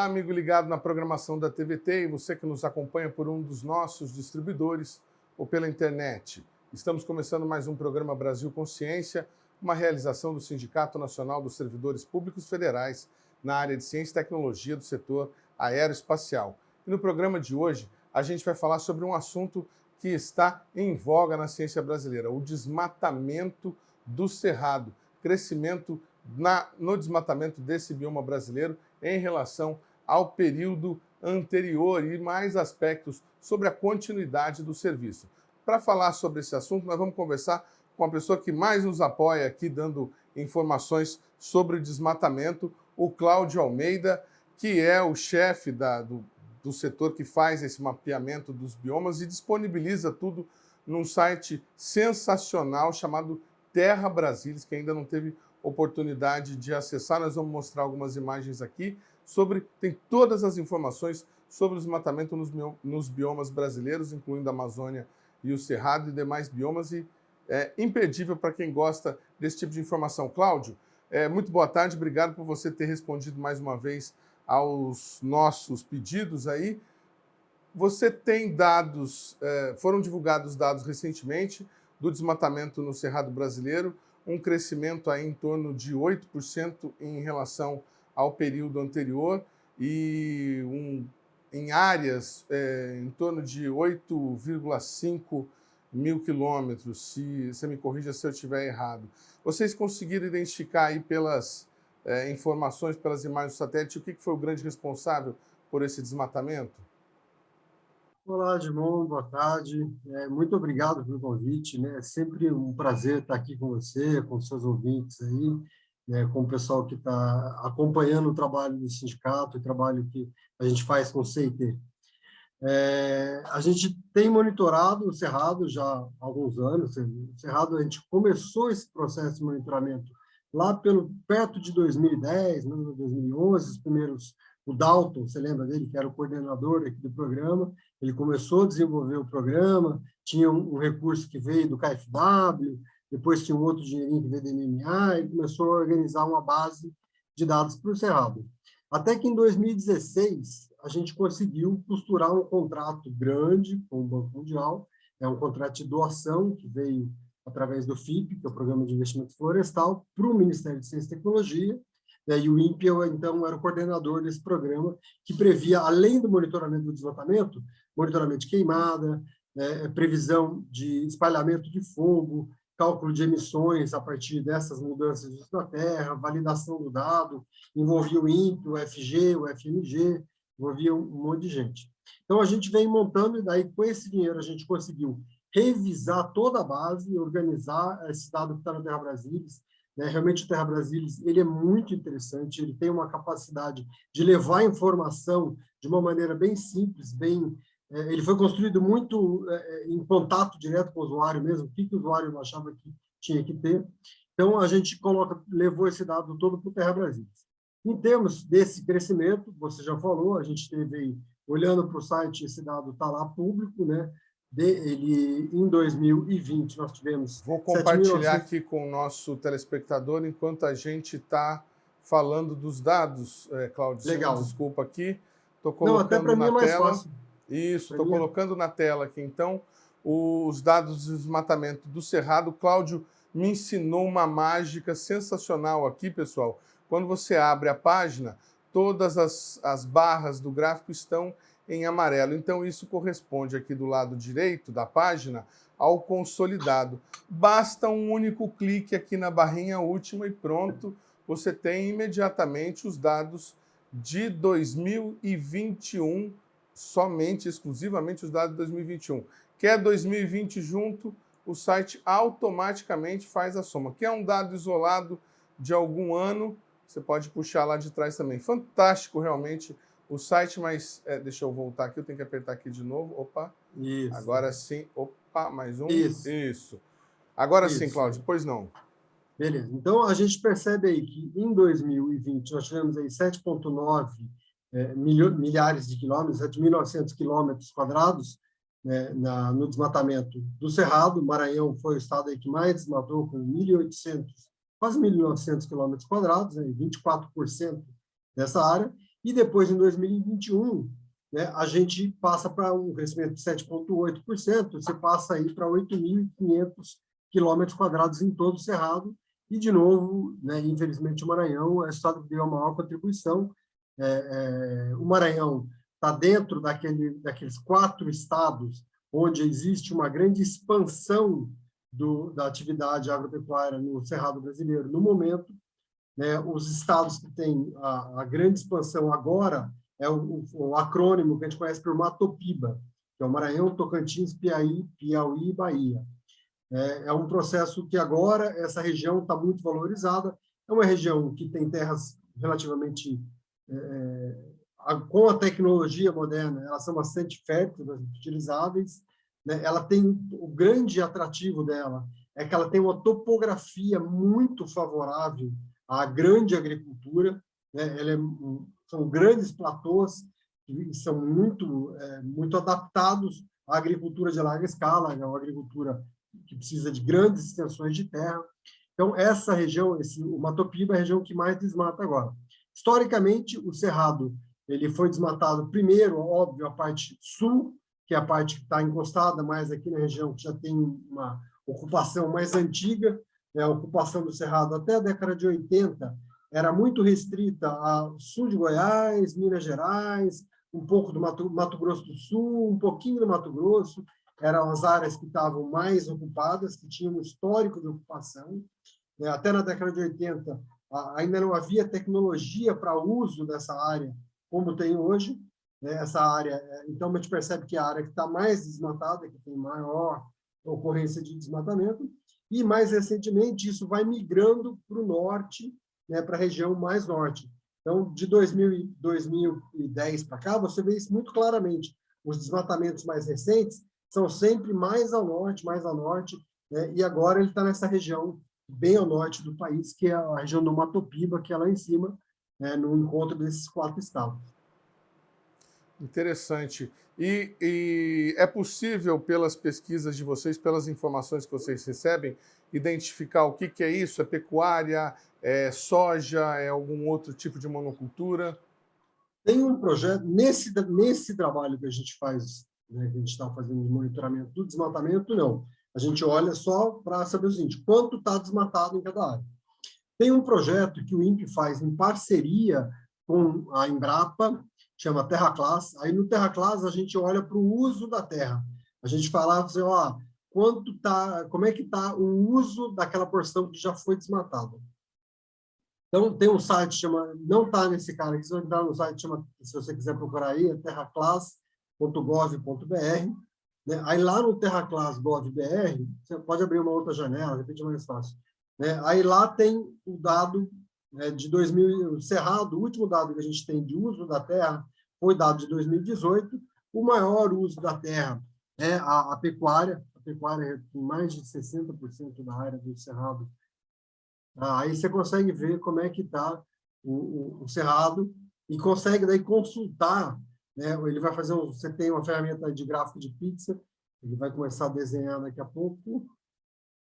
Olá, amigo ligado na programação da TVT e você que nos acompanha por um dos nossos distribuidores ou pela internet. Estamos começando mais um programa Brasil Consciência, uma realização do Sindicato Nacional dos Servidores Públicos Federais na área de ciência e tecnologia do setor aeroespacial. E no programa de hoje, a gente vai falar sobre um assunto que está em voga na ciência brasileira, o desmatamento do cerrado, crescimento no desmatamento desse bioma brasileiro em relação ao período anterior e mais aspectos sobre a continuidade do serviço. Para falar sobre esse assunto, nós vamos conversar com a pessoa que mais nos apoia aqui, dando informações sobre o desmatamento, o Cláudio Almeida, que é o chefe do setor que faz esse mapeamento dos biomas e disponibiliza tudo num site sensacional chamado Terra Brasilis, que ainda não teve oportunidade de acessar. Nós vamos mostrar algumas imagens aqui tem todas as informações sobre o desmatamento nos biomas brasileiros, incluindo a Amazônia e o Cerrado e demais biomas, e é imperdível para quem gosta desse tipo de informação. Cláudio, muito boa tarde, obrigado por você ter respondido mais uma vez aos nossos pedidos aí. Você tem dados, foram divulgados dados recentemente do desmatamento no Cerrado brasileiro, um crescimento aí em torno de 8% em relação ao período anterior e em áreas em torno de 8,5 mil quilômetros, se você me corrija se eu estiver errado. Vocês conseguiram identificar aí pelas informações, pelas imagens do satélite, o que foi o grande responsável por esse desmatamento? Olá, Edmond, boa tarde. Muito obrigado pelo convite, né? É sempre um prazer estar aqui com você, com seus ouvintes aí, né? Com o pessoal que está acompanhando o trabalho do sindicato, o trabalho que a gente faz com o CIT. A gente tem monitorado o Cerrado já há alguns anos. O Cerrado, a gente começou esse processo de monitoramento lá perto de 2010, 2011, os primeiros. O Dalton, você lembra dele, que era o coordenador aqui do programa, ele começou a desenvolver o programa, tinha um recurso que veio do KfW, depois tinha um outro dinheirinho que veio do MMA, e começou a organizar uma base de dados para o Cerrado. Até que em 2016, a gente conseguiu costurar um contrato grande com o Banco Mundial, um contrato de doação que veio através do FIP, que é o Programa de Investimento Florestal, para o Ministério de Ciência e Tecnologia, e o INPE, então, era o coordenador desse programa, que previa, além do monitoramento do desmatamento, monitoramento de queimada, previsão de espalhamento de fogo, cálculo de emissões a partir dessas mudanças na Terra, validação do dado, envolvia o INPE, o FG, o FMG, envolvia um monte de gente. Então, a gente vem montando, e daí, com esse dinheiro, a gente conseguiu revisar toda a base, organizar esse dado que está no Terra Brasilis. Realmente o Terra Brasilis, ele é muito interessante, ele tem uma capacidade de levar informação de uma maneira bem simples, ele foi construído muito em contato direto com o usuário mesmo, o que o usuário achava que tinha que ter. Então, a gente levou esse dado todo para o Terra Brasilis. Em termos desse crescimento, você já falou, a gente teve aí, olhando para o site, esse dado está lá público, né? Em 2020, nós tivemos... Vou compartilhar aqui com o nosso telespectador enquanto a gente está falando dos dados, Cláudio. Legal. Desculpa aqui. Estou colocando até para mim é mais tela. Fácil. Isso, estou colocando na tela aqui, então, os dados de desmatamento do Cerrado. Cláudio me ensinou uma mágica sensacional aqui, pessoal. Quando você abre a página, todas as barras do gráfico estão em amarelo. Então, isso corresponde aqui do lado direito da página ao consolidado. Basta um único clique aqui na barrinha última e pronto, você tem imediatamente os dados de 2021, exclusivamente os dados de 2021. Quer 2020 junto, o site automaticamente faz a soma. Quer um dado isolado de algum ano, você pode puxar lá de trás também. Fantástico, realmente, o site, mas... deixa eu voltar aqui, eu tenho que apertar aqui de novo. Opa, Isso. Agora sim. Opa, mais um. Isso. Agora sim, Cláudio, pois não. Beleza. Então, a gente percebe aí que em 2020 nós tivemos aí 7,9 milhares de quilômetros, 7.900 quilômetros quadrados, né, no desmatamento do Cerrado. Maranhão foi o estado aí que mais desmatou, com 1.800, quase 1.900 quilômetros quadrados, né, 24% dessa área. E depois, em 2021, né, a gente passa para um crescimento de 7,8%, você passa aí para 8.500 quilômetros quadrados em todo o Cerrado, e, de novo, né, infelizmente, o Maranhão é o estado que deu a maior contribuição. O Maranhão está dentro daqueles 4 estados onde existe uma grande expansão da atividade agropecuária no Cerrado brasileiro no momento, né? Os estados que têm a grande expansão agora é o acrônimo que a gente conhece por Matopiba, que é o Maranhão, Tocantins, Piauí e Bahia. É um processo que agora essa região está muito valorizada, é uma região que tem terras relativamente, com a tecnologia moderna, elas são bastante férteis, utilizáveis, né? Ela tem, o grande atrativo dela é que ela tem uma topografia muito favorável à grande agricultura, né? São grandes platôs que são muito adaptados à agricultura de larga escala, é uma agricultura que precisa de grandes extensões de terra. Então, essa região, o Matopiba é a região que mais desmata agora. Historicamente, o Cerrado ele foi desmatado primeiro, óbvio, a parte sul, que é a parte que está encostada mais aqui na região, que já tem uma ocupação mais antiga, né? A ocupação do Cerrado até a década de 80 era muito restrita ao sul de Goiás, Minas Gerais, um pouco do Mato Grosso do Sul, um pouquinho do Mato Grosso, eram as áreas que estavam mais ocupadas, que tinham um histórico de ocupação. Até na década de 80, ainda não havia tecnologia para uso dessa área como tem hoje, né? Essa área, então a gente percebe que a área que está mais desmatada, que tem maior ocorrência de desmatamento, e mais recentemente isso vai migrando para o norte, né, para a região mais norte. Então, de 2010 para cá, você vê isso muito claramente. Os desmatamentos mais recentes são sempre mais ao norte, né? E agora ele está nessa região bem ao norte do país, que é a região do Matopiba, que é lá em cima, né, no encontro desses 4 estados. Interessante. E é possível, pelas pesquisas de vocês, pelas informações que vocês recebem, identificar o que é isso? É pecuária? É soja? É algum outro tipo de monocultura? Tem um projeto, nesse trabalho que a gente faz, né, que a gente está fazendo de monitoramento do desmatamento, não. A gente olha só para saber o seguinte, quanto está desmatado em cada área. Tem um projeto que o INPE faz em parceria com a Embrapa, chama Terra Class. Aí no Terra Class a gente olha para o uso da terra. A gente fala assim, ó, como é que está o uso daquela porção que já foi desmatada. Então, tem um site chama, não está nesse cara aqui, se você entrar no site, chama, se você quiser procurar aí, é terraclass.gov.br. Né? Aí lá no terraclass.gov.br, você pode abrir uma outra janela, de repente é mais fácil. Né? Aí lá tem o dado, né, de 2000, o Cerrado, o último dado que a gente tem de uso da terra foi dado de 2018. O maior uso da terra é a pecuária. A pecuária tem mais de 60% da área do Cerrado. Aí você consegue ver como é que está o Cerrado e consegue daí consultar, né? Ele vai fazer você tem uma ferramenta de gráfico de pizza, ele vai começar a desenhar daqui a pouco.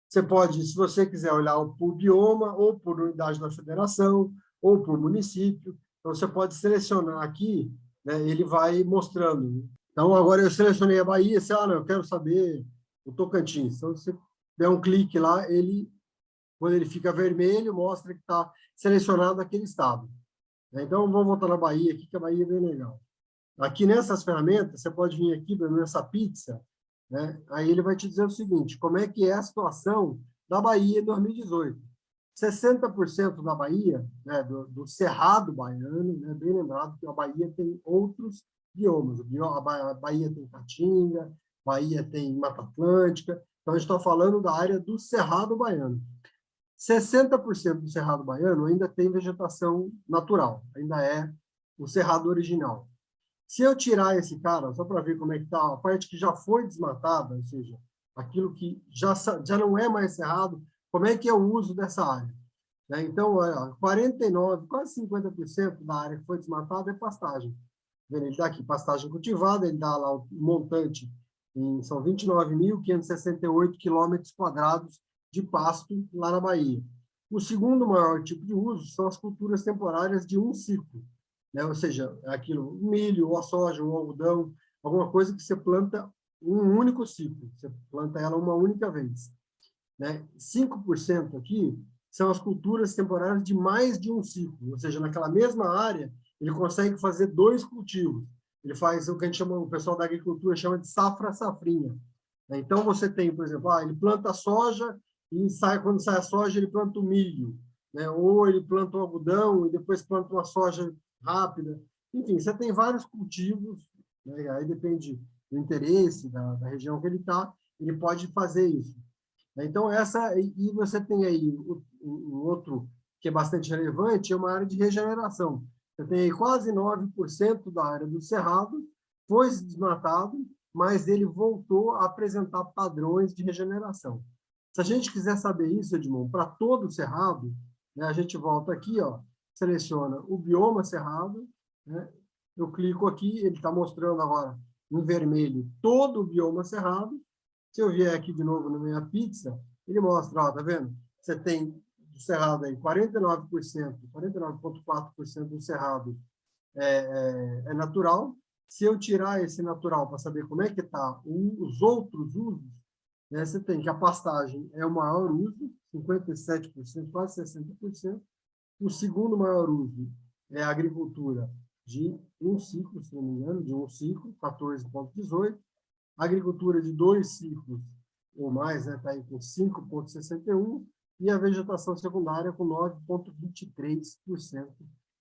Você pode, se você quiser olhar por bioma, ou por unidade da federação, ou por município. Então, você pode selecionar aqui, né? Ele vai mostrando. Então, agora eu selecionei a Bahia, não, eu quero saber o Tocantins. Então, se você der um clique lá, quando ele fica vermelho, mostra que está selecionado aquele estado. Então, vamos voltar na Bahia aqui, que a Bahia é bem legal. Aqui nessas ferramentas, você pode vir aqui nessa pizza, né? Aí ele vai te dizer o seguinte, como é que é a situação da Bahia em 2018. 60% da Bahia, né, do Cerrado baiano, né, bem lembrado que a Bahia tem outros biomas. A Bahia tem Caatinga, Bahia tem Mata Atlântica. Então, a gente está falando da área do Cerrado baiano. 60% do Cerrado baiano ainda tem vegetação natural, ainda é o Cerrado original. Se eu tirar esse cara, só para ver como é que está, a parte que já foi desmatada, ou seja, aquilo que já não é mais cerrado, como é que é o uso dessa área? Né? Então, 49%, quase 50% da área que foi desmatada é pastagem. Ele dá aqui pastagem cultivada, ele dá lá o montante, são 29.568 quilômetros quadrados de pasto lá na Bahia. O segundo maior tipo de uso são as culturas temporárias de um ciclo. né? Ou seja, aquilo, o milho, ou a soja, ou o algodão, alguma coisa que você planta um único ciclo, você planta ela uma única vez, né? 5% aqui são as culturas temporárias de mais de um ciclo, ou seja, naquela mesma área, ele consegue fazer 2 cultivos. Ele faz o que a gente chama, o pessoal da agricultura chama de safra-safrinha, né? Então, você tem, por exemplo, ele planta soja e quando sai a soja, ele planta o milho, né? Ou ele planta o algodão e depois planta uma soja rápida. Enfim, você tem vários cultivos, né? Aí depende do interesse, da região que ele está, ele pode fazer isso. Então, e você tem aí um outro que é bastante relevante, é uma área de regeneração. Você tem aí quase 9% da área do Cerrado foi desmatado, mas ele voltou a apresentar padrões de regeneração. Se a gente quiser saber isso, Edmond, para todo o Cerrado, né, a gente volta aqui, ó, seleciona o bioma Cerrado, né, eu clico aqui, ele está mostrando agora em vermelho todo o bioma Cerrado. Se eu vier aqui de novo na minha pizza, ele mostra, ó, tá vendo? Você tem do Cerrado aí 49%, 49,4% do Cerrado é natural. Se eu tirar esse natural para saber como é que está os outros usos, né, você tem que a pastagem é o maior uso, 57%, quase 60%. O segundo maior uso é a agricultura de um ciclo, se não me engano, de um ciclo, 14,18%. A agricultura de 2 ciclos ou mais, né, está aí com 5,61%, e a vegetação secundária com 9,23%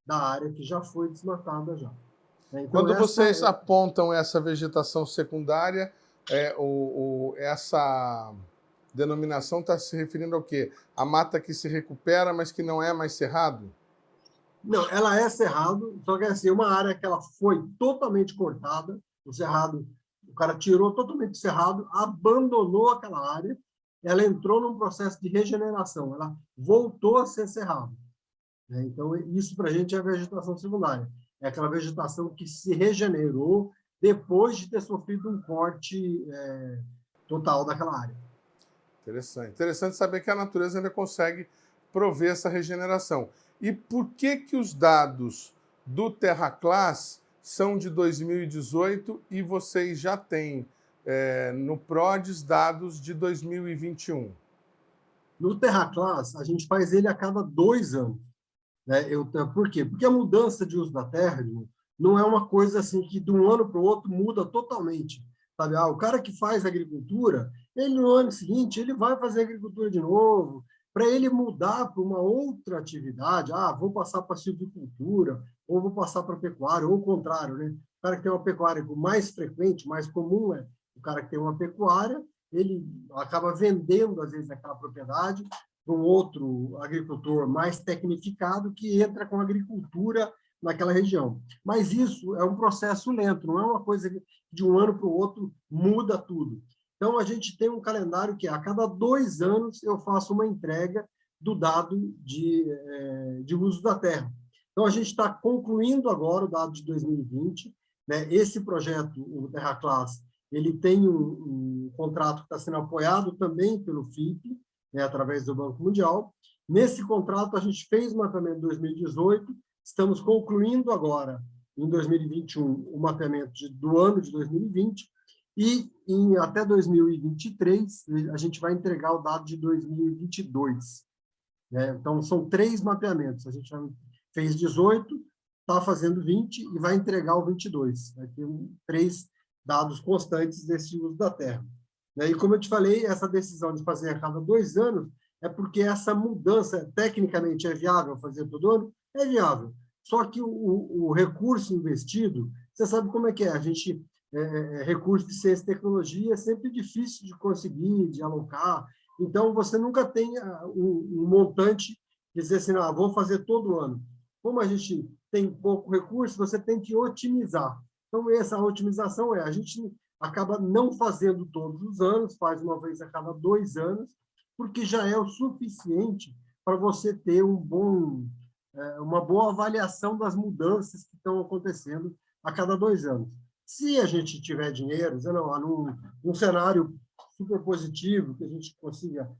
da área que já foi desmatada já. Então, Quando vocês apontam essa vegetação secundária, essa denominação está se referindo ao quê? A mata que se recupera, mas que não é mais cerrado? Não, ela é cerrado, só que assim, uma área que ela foi totalmente cortada, o cerrado, o cara tirou totalmente o cerrado, abandonou aquela área, ela entrou num processo de regeneração, ela voltou a ser cerrado, né? Então, isso para a gente é a vegetação secundária. É aquela vegetação que se regenerou depois de ter sofrido um corte total daquela área. Interessante. Interessante saber que a natureza ainda consegue prover essa regeneração. E por que que os dados do TerraClass são de 2018 e vocês já têm no PRODES dados de 2021? No TerraClass, a gente faz ele a cada 2 anos. Né? Por quê? Porque a mudança de uso da terra não é uma coisa assim que de um ano para o outro muda totalmente. Sabe? O cara que faz agricultura, ele no ano seguinte ele vai fazer agricultura de novo, para ele mudar para uma outra atividade, vou passar para a silvicultura, ou vou passar para a pecuária, ou o contrário, né? O cara que tem uma pecuária mais frequente, mais comum, é o cara que tem uma pecuária, ele acaba vendendo, às vezes, aquela propriedade para um outro agricultor mais tecnificado que entra com a agricultura naquela região. Mas isso é um processo lento, não é uma coisa que de um ano para o outro muda tudo. Então, a gente tem um calendário que a cada 2 anos eu faço uma entrega do dado de uso da terra. Então, a gente está concluindo agora o dado de 2020. Né? Esse projeto, o TerraClass, ele tem um contrato que está sendo apoiado também pelo FIP, né, através do Banco Mundial. Nesse contrato, a gente fez o mapeamento em 2018, estamos concluindo agora, em 2021, o mapeamento do ano de 2020, e até 2023, a gente vai entregar o dado de 2022. Né? Então, são 3 mapeamentos. A gente fez 18, está fazendo 20 e vai entregar o 22. Vai ter 3 dados constantes desse uso da terra. E como eu te falei, essa decisão de fazer a cada 2 anos é porque essa mudança, tecnicamente, é viável fazer todo ano? É viável. Só que o recurso investido, você sabe como é que é. A gente, recurso de ciência e tecnologia é sempre difícil de conseguir, de alocar. Então, você nunca tem um montante de dizer assim, vou fazer todo ano. Como a gente tem pouco recurso, você tem que otimizar. Então, essa otimização a gente acaba não fazendo todos os anos, faz uma vez a cada 2 anos, porque já é o suficiente para você ter uma boa avaliação das mudanças que estão acontecendo a cada 2 anos. Se a gente tiver dinheiro, num cenário super positivo, que a gente consiga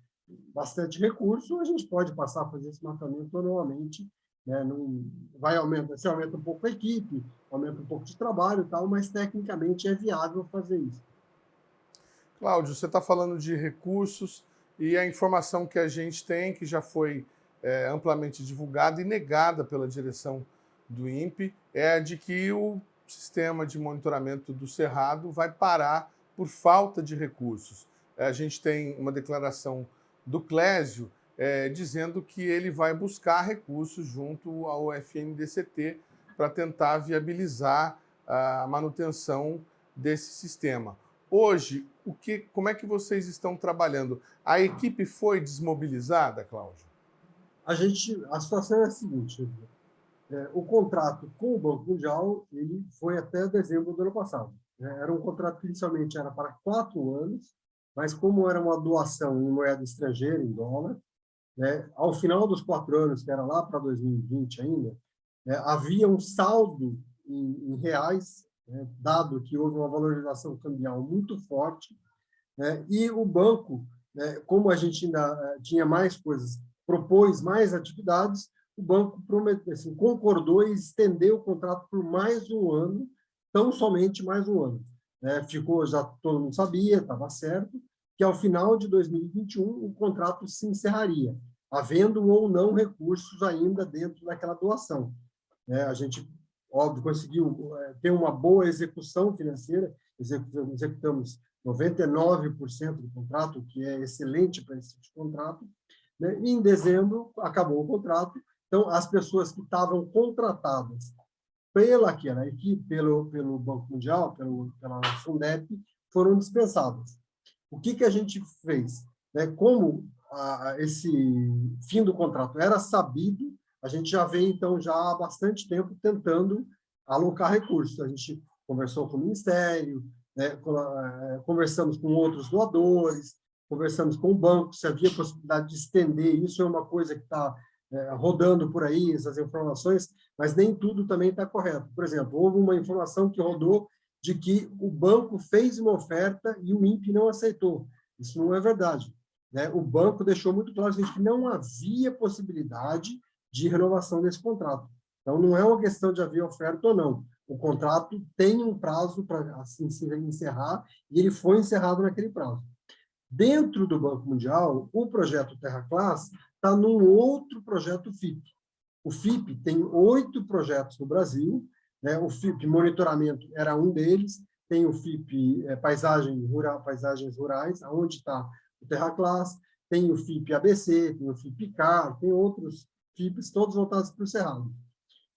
bastante recurso, a gente pode passar a fazer esse mapeamento anualmente né? Não vai aumentar, se aumenta um pouco a equipe, aumenta um pouco de trabalho e tal, mas tecnicamente é viável fazer isso. Cláudio, você está falando de recursos e a informação que a gente tem, que já foi amplamente divulgada e negada pela direção do INPE, é a de que o sistema de monitoramento do Cerrado vai parar por falta de recursos. A gente tem uma declaração do Clésio dizendo que ele vai buscar recursos junto ao FNDCT para tentar viabilizar a manutenção desse sistema. Hoje, como é que vocês estão trabalhando? A equipe foi desmobilizada, Cláudio? A situação é a seguinte: o contrato com o Banco Mundial ele foi até dezembro do ano passado. Era um contrato que inicialmente era para 4 anos, mas como era uma doação em moeda estrangeira, em dólar, né, ao final dos 4 anos, que era lá para 2020 ainda, havia um saldo em reais, né, dado que houve uma valorização cambial muito forte, né, e o banco, né, como a gente ainda tinha mais coisas, propôs mais atividades, o banco prometeu, assim, concordou em estender o contrato por mais um ano, tão somente mais um ano. Né? Ficou, já todo mundo sabia, estava certo, que ao final de 2021 o contrato se encerraria, havendo ou não recursos ainda dentro daquela doação. A gente, óbvio, conseguiu ter uma boa execução financeira, executamos 99% do contrato, que é excelente para esse tipo de contrato, né? E em dezembro acabou o contrato, então as pessoas que estavam contratadas pela equipe, pelo Banco Mundial, pela Fundep, foram dispensadas. O que a gente fez? Como esse fim do contrato era sabido, a gente já vem, então, já há bastante tempo tentando alocar recursos. A gente conversou com o Ministério, né, conversamos com outros doadores, conversamos com o banco, se havia possibilidade de estender. Isso é uma coisa que está rodando por aí, essas informações, mas nem tudo também está correto. Por exemplo, houve uma informação que rodou de que o banco fez uma oferta e o INPE não aceitou. Isso não é verdade. Né? O banco deixou muito claro que não havia possibilidade de renovação desse contrato. Então, não é uma questão de haver oferta ou não. O contrato tem um prazo para assim, se encerrar e ele foi encerrado naquele prazo. Dentro do Banco Mundial, o projeto Terra Class está num outro projeto FIP. O FIP tem 8 projetos no Brasil, né? O FIP Monitoramento era um deles, tem o FIP Paisagens Rurais, onde está o Terra Class, tem o FIP ABC, tem o FIP CAR, tem outros FIPs, todos voltados para o Cerrado.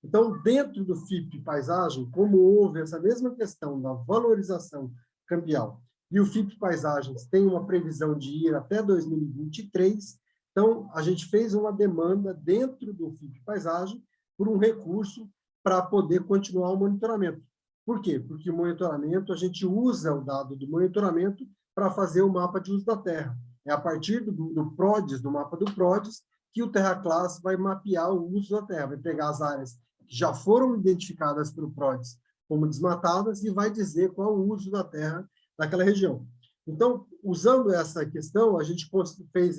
Então, dentro do FIP Paisagem, como houve essa mesma questão da valorização cambial, e o FIP Paisagens tem uma previsão de ir até 2023, então, a gente fez uma demanda dentro do FIP Paisagem por um recurso para poder continuar o monitoramento. Por quê? Porque o monitoramento, a gente usa o dado do monitoramento para fazer o mapa de uso da terra. É a partir do PRODES, do mapa do PRODES, que o Terra Class vai mapear o uso da terra, vai pegar as áreas que já foram identificadas pelo PRODES como desmatadas e vai dizer qual o uso da terra daquela região. Então, usando essa questão, a gente fez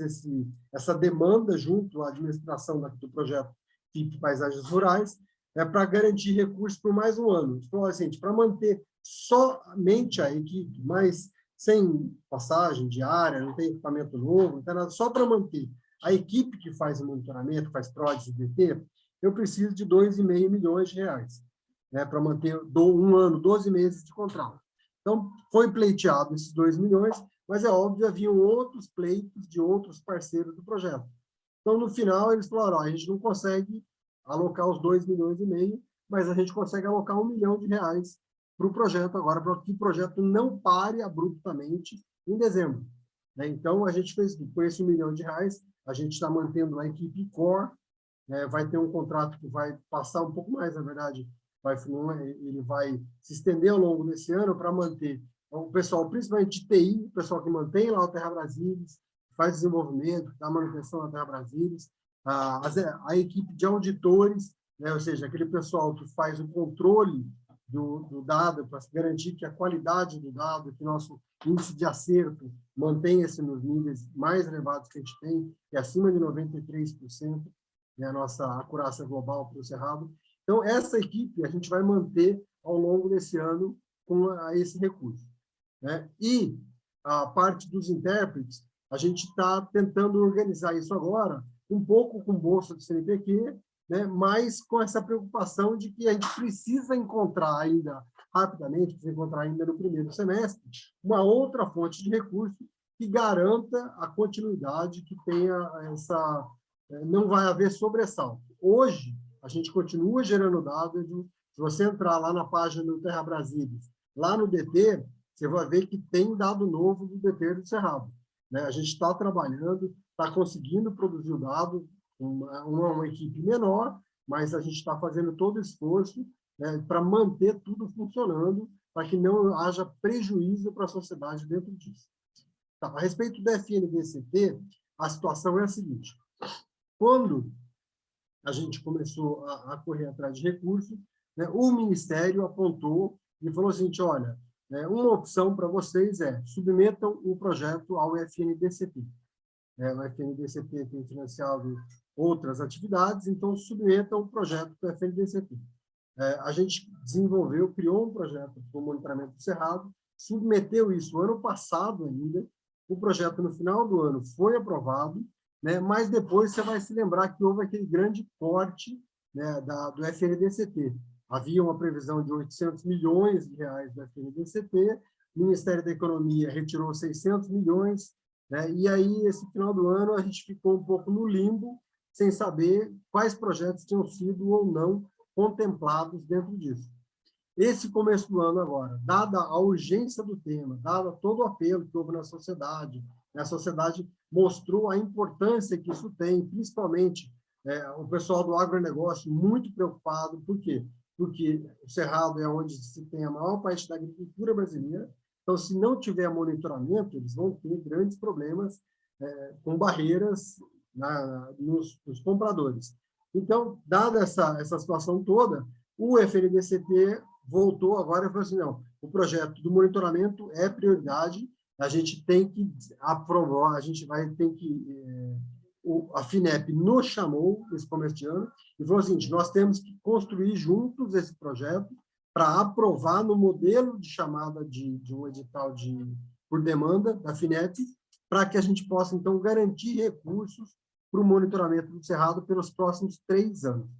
essa demanda junto à administração do projeto FIP Paisagens Rurais, para garantir recursos por mais um ano. A gente falou assim, para manter somente a equipe, mas sem passagem diária, não tem equipamento novo, não tem nada, só para manter a equipe que faz o monitoramento, faz PRODES e DT, eu preciso de R$ 2,5 milhões, né, para manter um ano, 12 meses de contrato. Então, foi pleiteado esses 2 milhões, mas é óbvio, haviam outros pleitos de outros parceiros do projeto. Então, no final, eles falaram, a gente não consegue alocar os 2,5 milhões, mas a gente consegue alocar R$ 1 milhão para o projeto agora, para que o projeto não pare abruptamente em dezembro. Né? Então, a gente fez, com esse R$ 1 milhão, a gente está mantendo a equipe core, vai ter um contrato que vai passar um pouco mais, na verdade, ele vai se estender ao longo desse ano para manter o pessoal, principalmente de TI, o pessoal que mantém lá o Terra Brasilis, faz desenvolvimento, dá manutenção da Terra Brasilis, a equipe de auditores, né, ou seja, aquele pessoal que faz o controle do dado para garantir que a qualidade do dado, que nosso índice de acerto mantenha-se nos níveis mais elevados que a gente tem, que é acima de 93%. né, a nossa acurácia global para o Cerrado. Então, essa equipe a gente vai manter ao longo desse ano com esse recurso, né? E a parte dos intérpretes, a gente está tentando organizar isso agora, um pouco com bolsa do CNPq, né? Mas com essa preocupação de que a gente precisa encontrar ainda, rapidamente, precisa encontrar ainda no primeiro semestre, uma outra fonte de recurso que garanta a continuidade, que tenha essa... Não vai haver sobressalto. Hoje, a gente continua gerando dados. Se você entrar lá na página do Terra Brasília, lá no DT, você vai ver que tem dado novo do DT do Cerrado, né? A gente está trabalhando, está conseguindo produzir o dado, uma equipe menor, mas a gente está fazendo todo o esforço, né, para manter tudo funcionando, para que não haja prejuízo para a sociedade dentro disso. Tá, a respeito do FNDCT, a situação é a seguinte: quando a gente começou a correr atrás de recursos, né, o Ministério apontou e falou assim, olha, né, uma opção para vocês é submetam o projeto ao FNDCT. O FNDCT tem financiado outras atividades, então submetam o projeto para o FNDCT. A gente desenvolveu, criou um projeto para o monitoramento do Cerrado, submeteu isso ano passado ainda, o projeto no final do ano foi aprovado, né, mas depois você vai se lembrar que houve aquele grande corte, né, do FNDCT. Havia uma previsão de 800 milhões de reais do FNDCT, o Ministério da Economia retirou 600 milhões, né, e aí, esse final do ano, a gente ficou um pouco no limbo, sem saber quais projetos tinham sido ou não contemplados dentro disso. Esse começo do ano agora, dada a urgência do tema, dada todo o apelo que houve na sociedade, a sociedade mostrou a importância que isso tem, principalmente o pessoal do agronegócio muito preocupado. Por quê? Porque o Cerrado é onde se tem a maior parte da agricultura brasileira, então, se não tiver monitoramento, eles vão ter grandes problemas com barreiras nos compradores. Então, dada essa situação toda, o FNDCT voltou agora e falou assim, não, o projeto do monitoramento é prioridade, a gente tem que aprovar, a gente vai ter que... a FINEP nos chamou nesse começo de ano e falou assim, nós temos que construir juntos esse projeto para aprovar no modelo de chamada de um edital por demanda da FINEP, para que a gente possa, então, garantir recursos para o monitoramento do Cerrado pelos próximos 3 anos.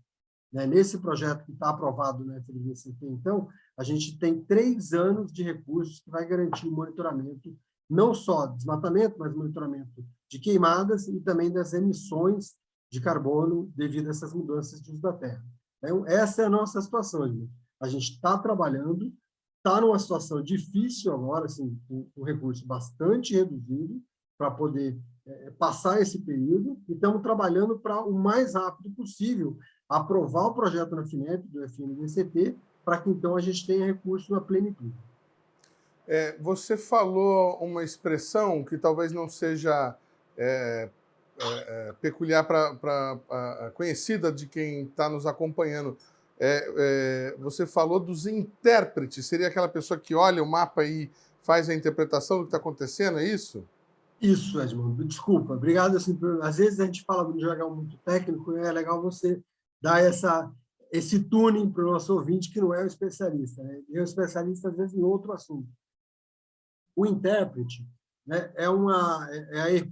Nesse projeto que está aprovado na FNDCT, então, a gente tem 3 anos de recursos que vai garantir o monitoramento, não só de desmatamento, mas monitoramento de queimadas e também das emissões de carbono devido a essas mudanças de uso da terra. Então, essa é a nossa situação, gente. A gente está trabalhando, está numa situação difícil agora, assim, com recurso bastante reduzido, para poder passar esse período, e estamos trabalhando para o mais rápido possível aprovar o projeto na FINEP, do FNDCT, para que, então, a gente tenha recurso na plenitude. Você falou uma expressão que talvez não seja peculiar conhecida de quem está nos acompanhando. Você falou dos intérpretes. Seria aquela pessoa que olha o mapa e faz a interpretação do que está acontecendo, é isso? Isso, Edmundo. Desculpa. Obrigado. Assim, às vezes a gente fala de jogar muito técnico, é legal você dar esse tuning para o nosso ouvinte que não é o especialista, né? É o especialista, às vezes, em outro assunto. O intérprete, né, é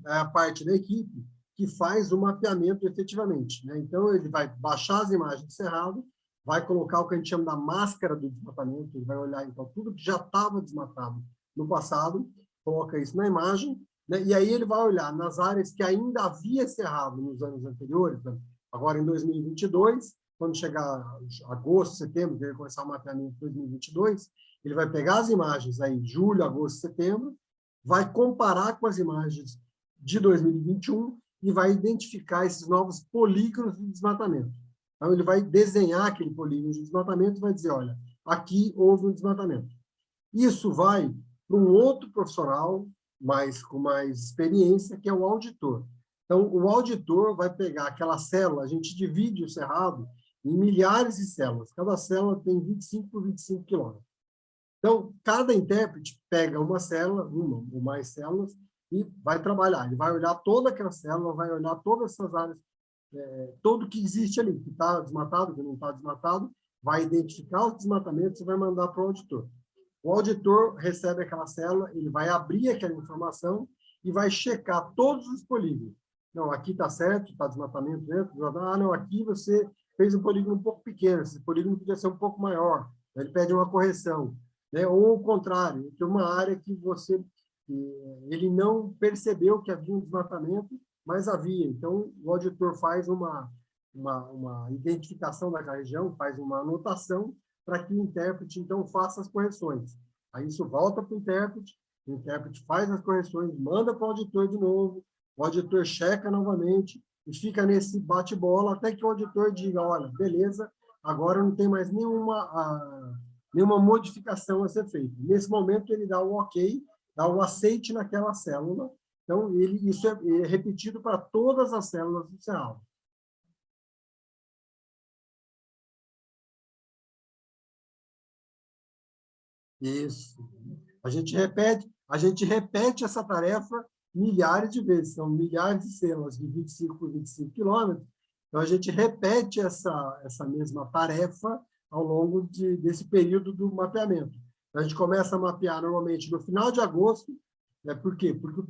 a parte da equipe que faz o mapeamento efetivamente, né? Então, ele vai baixar as imagens do Cerrado, vai colocar o que a gente chama da máscara do desmatamento, ele vai olhar, então, tudo que já estava desmatado no passado, coloca isso na imagem, né? E aí ele vai olhar nas áreas que ainda havia cerrado nos anos anteriores, né? Agora em 2022, quando chegar agosto, setembro, que vai começar o mapeamento de 2022, ele vai pegar as imagens aí, julho, agosto, setembro, vai comparar com as imagens de 2021 e vai identificar esses novos polígonos de desmatamento. Então, ele vai desenhar aquele polígono de desmatamento e vai dizer, olha, aqui houve um desmatamento. Isso vai para um outro profissional com mais experiência, que é o auditor. Então, o auditor vai pegar aquela célula, a gente divide o cerrado em milhares de células. Cada célula tem 25 por 25 quilômetros. Então, cada intérprete pega uma célula, uma ou mais células, e vai trabalhar. Ele vai olhar toda aquela célula, vai olhar todas essas áreas todo que existe ali, que está desmatado, que não está desmatado, vai identificar os desmatamentos e vai mandar para o auditor. O auditor recebe aquela célula, ele vai abrir aquela informação e vai checar todos os polígonos. Não, aqui está certo, está desmatamento dentro. Não, aqui você fez um polígono um pouco pequeno, esse polígono podia ser um pouco maior. Ele pede uma correção. Né? Ou o contrário, tem uma área que ele não percebeu que havia um desmatamento, mas havia. Então, o auditor faz uma identificação daquela região, faz uma anotação para que o intérprete, então, faça as correções. Aí isso volta para o intérprete faz as correções, manda para o auditor de novo, o auditor checa novamente e fica nesse bate-bola até que o auditor diga, olha, beleza, agora não tem mais nenhuma modificação a ser feita. Nesse momento, ele dá o ok, dá o aceite naquela célula. Então, isso é repetido para todas as células do Cerrado. Isso. A gente repete essa tarefa milhares de vezes, são milhares de células de 25 por 25 quilômetros. Então, a gente repete essa mesma tarefa ao longo desse período do mapeamento. A gente começa a mapear normalmente no final de agosto. Né? Por quê? Porque o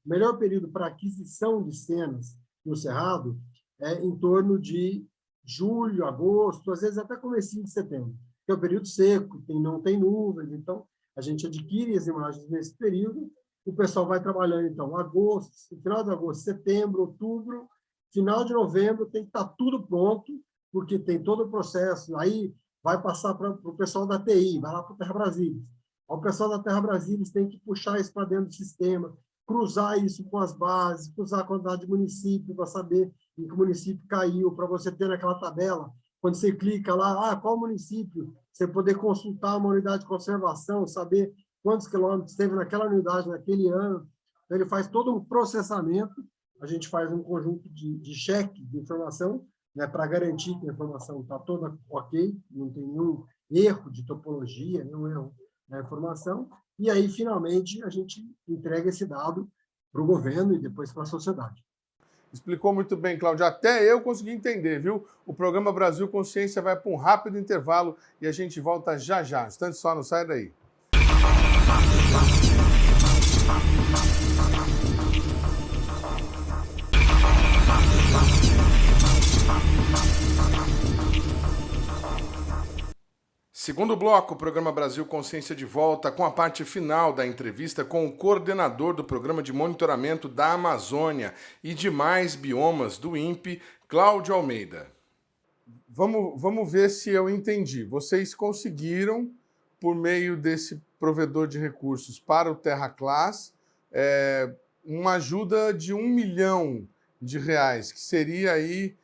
melhor período para aquisição de cenas no Cerrado é em torno de julho, agosto, às vezes até comecinho de setembro, que é o período seco, não tem nuvens, então a gente adquire as imagens nesse período, o pessoal vai trabalhando, então, agosto, final de agosto, setembro, outubro, final de novembro, tem que estar tudo pronto, porque tem todo o processo, aí vai passar para o pessoal da TI, vai lá para o Terra Brasília. O pessoal da Terra Brasília tem que puxar isso para dentro do sistema, cruzar isso com as bases, cruzar a quantidade de município para saber em que município caiu, para você ter naquela tabela, quando você clica lá, qual município, você poder consultar uma unidade de conservação, saber quantos quilômetros teve naquela unidade naquele ano. Então, ele faz todo um processamento, a gente faz um conjunto de cheque de informação, né, para garantir que a informação está toda ok, não tem nenhum erro de topologia, nenhum erro na informação, e aí, finalmente, a gente entrega esse dado para o governo e depois para a sociedade. Explicou muito bem, Cláudio. Até eu consegui entender, viu? O programa Brasil Consciência vai para um rápido intervalo e a gente volta já já. Instante só, não sai daí. Segundo bloco, o programa Brasil Consciência de volta com a parte final da entrevista com o coordenador do Programa de Monitoramento da Amazônia e demais biomas do INPE, Cláudio Almeida. Vamos ver se eu entendi. Vocês conseguiram, por meio desse provedor de recursos para o Terra Class, uma ajuda de R$ 1 milhão, que seria aí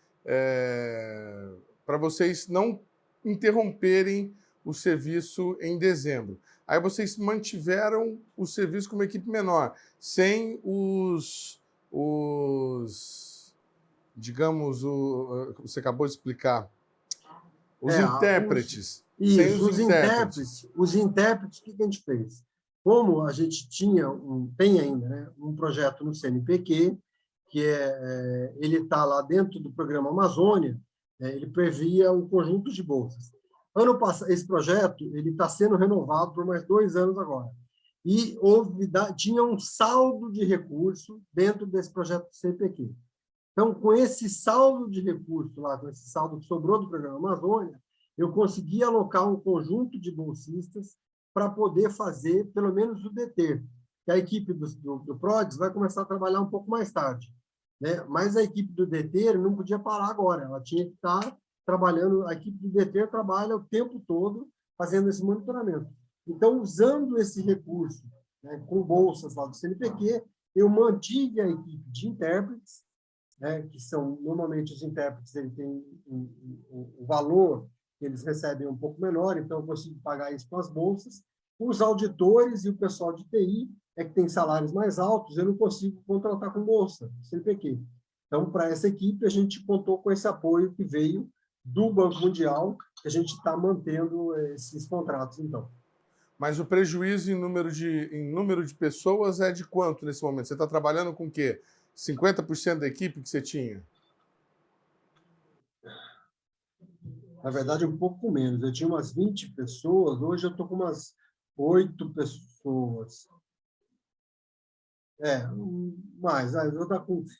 para vocês não interromperem o serviço em dezembro. Aí vocês mantiveram o serviço com uma equipe menor, sem digamos, você acabou de explicar, os intérpretes. Isso, os intérpretes, o que a gente fez? Como a gente tem ainda, né, um projeto no CNPq, que ele está lá dentro do programa Amazônia, ele previa um conjunto de bolsas. Ano passado, esse projeto ele está sendo renovado por mais 2 anos agora. E tinha um saldo de recurso dentro desse projeto do CNPq. Então, com esse saldo de recurso lá, com esse saldo que sobrou do programa Amazônia, eu consegui alocar um conjunto de bolsistas para poder fazer, pelo menos, o DT, que a equipe do PRODES vai começar a trabalhar um pouco mais tarde. Né? Mas a equipe do DT não podia parar agora, ela tinha que estar trabalhando, a equipe do DT trabalha o tempo todo fazendo esse monitoramento. Então, usando esse recurso, né, com bolsas lá do CNPq, eu mantive a equipe de intérpretes, né, que são, normalmente, os intérpretes eles têm o valor que eles recebem um pouco menor, então eu consigo pagar isso com as bolsas. Os auditores e o pessoal de TI que tem salários mais altos, eu não consigo contratar com bolsa, CNPq. Então, para essa equipe, a gente contou com esse apoio que veio do Banco Mundial, que a gente está mantendo esses contratos, então. Mas o prejuízo em número de pessoas é de quanto nesse momento? Você está trabalhando com o quê? 50% da equipe que você tinha? Na verdade, um pouco menos. Eu tinha umas 20 pessoas, hoje eu estou com umas 8 pessoas. Mais.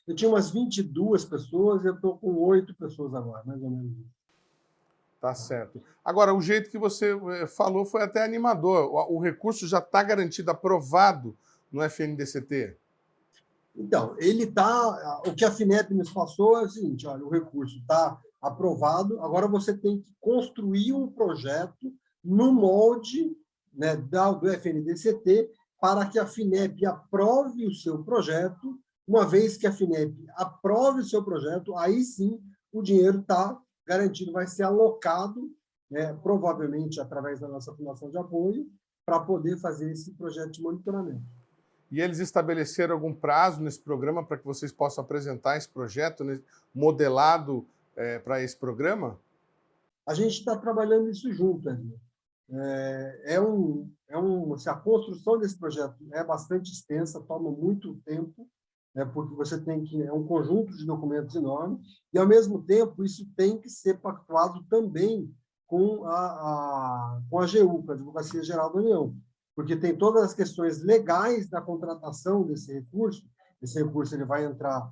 Eu tinha umas 22 pessoas, eu estou com 8 pessoas agora, mais ou menos. Tá certo. Agora, o jeito que você falou foi até animador. O recurso já está garantido, aprovado no FNDCT? Então, o que a FINEP nos passou é o seguinte, olha, o recurso está aprovado, agora você tem que construir um projeto no molde, né, do FNDCT para que a FINEP aprove o seu projeto. Uma vez que a FINEP aprove o seu projeto, aí sim o dinheiro está garantido, vai ser alocado, né, provavelmente através da nossa fundação de apoio, para poder fazer esse projeto de monitoramento. E eles estabeleceram algum prazo nesse programa para que vocês possam apresentar esse projeto modelado para esse programa? A gente está trabalhando isso junto, Edmond. A construção desse projeto é bastante extensa, toma muito tempo, porque você é um conjunto de documentos enorme, e, ao mesmo tempo, isso tem que ser pactuado também com a AGU, com a Advocacia Geral da União, porque tem todas as questões legais da contratação desse recurso. Esse recurso ele vai entrar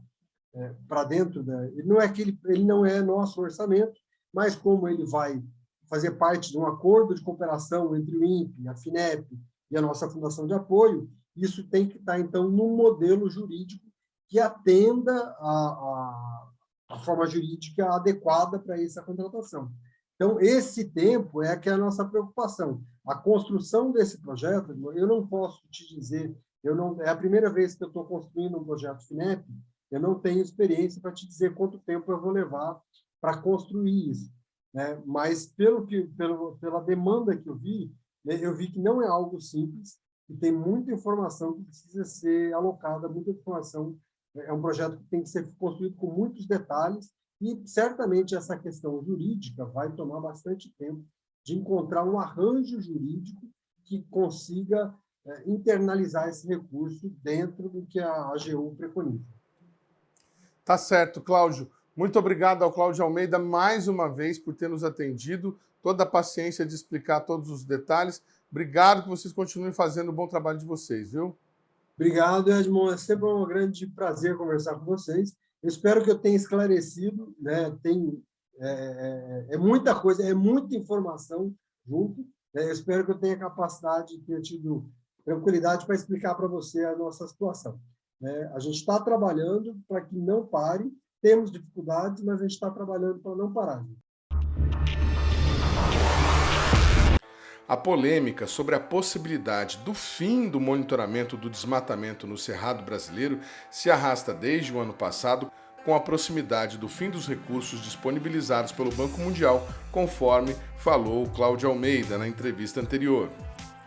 para dentro ele não é nosso orçamento, mas como ele vai fazer parte de um acordo de cooperação entre o INPE, a FINEP e a nossa fundação de apoio, isso tem que estar, então, num modelo jurídico que atenda a forma jurídica adequada para essa contratação. Então, esse tempo é que é a nossa preocupação. A construção desse projeto, eu não posso te dizer, é a primeira vez que eu estou construindo um projeto FINEP, eu não tenho experiência para te dizer quanto tempo eu vou levar para construir isso, né? Mas, pela demanda que eu vi, né, eu vi que não é algo simples, que tem muita informação que precisa ser alocada, muita informação. É um projeto que tem que ser construído com muitos detalhes, e certamente essa questão jurídica vai tomar bastante tempo de encontrar um arranjo jurídico que consiga internalizar esse recurso dentro do que a AGU preconiza. Tá certo, Cláudio. Muito obrigado ao Cláudio Almeida mais uma vez por ter nos atendido, toda a paciência de explicar todos os detalhes. Obrigado, que vocês continuem fazendo o bom trabalho de vocês, viu? Obrigado, Edmond. É sempre um grande prazer conversar com vocês. Eu espero que eu tenha esclarecido, né? É muita coisa, é muita informação junto. Eu espero que eu tenha capacidade de ter tido tranquilidade para explicar para você a nossa situação. A gente está trabalhando para que não pare, temos dificuldades, mas a gente está trabalhando para não parar. A polêmica sobre a possibilidade do fim do monitoramento do desmatamento no Cerrado brasileiro se arrasta desde o ano passado, com a proximidade do fim dos recursos disponibilizados pelo Banco Mundial, conforme falou Cláudio Almeida na entrevista anterior.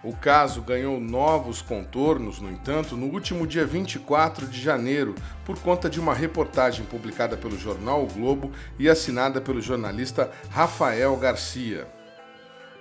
O caso ganhou novos contornos, no entanto, no último dia 24 de janeiro, por conta de uma reportagem publicada pelo jornal O Globo e assinada pelo jornalista Rafael Garcia.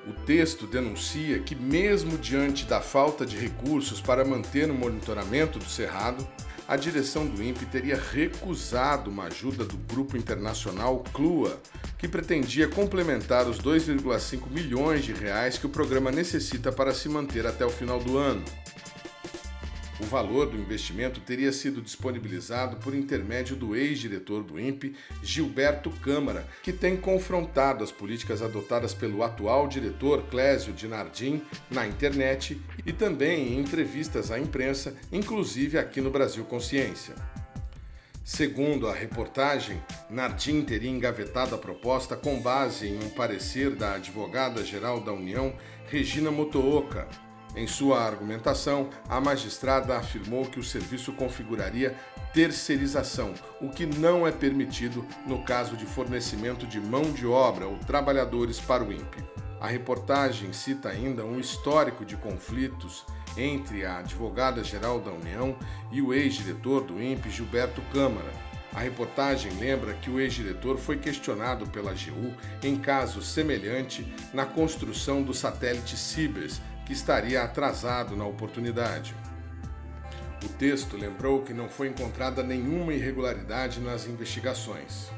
O texto denuncia que, mesmo diante da falta de recursos para manter o monitoramento do Cerrado, a direção do INPE teria recusado uma ajuda do grupo internacional CLUA, que pretendia complementar os 2,5 milhões de reais que o programa necessita para se manter até o final do ano. O valor do investimento teria sido disponibilizado por intermédio do ex-diretor do INPE, Gilberto Câmara, que tem confrontado as políticas adotadas pelo atual diretor, Clésio de Nardim, na internet e também em entrevistas à imprensa, inclusive aqui no Brasil Consciência. Segundo a reportagem, Nardim teria engavetado a proposta com base em um parecer da advogada-geral da União, Regina Motooka. Em sua argumentação, a magistrada afirmou que o serviço configuraria terceirização, o que não é permitido no caso de fornecimento de mão de obra ou trabalhadores para o INPE. A reportagem cita ainda um histórico de conflitos entre a advogada-geral da União e o ex-diretor do INPE, Gilberto Câmara. A reportagem lembra que o ex-diretor foi questionado pela AGU em caso semelhante na construção do satélite Cibers, que estaria atrasado na oportunidade. O texto lembrou que não foi encontrada nenhuma irregularidade nas investigações.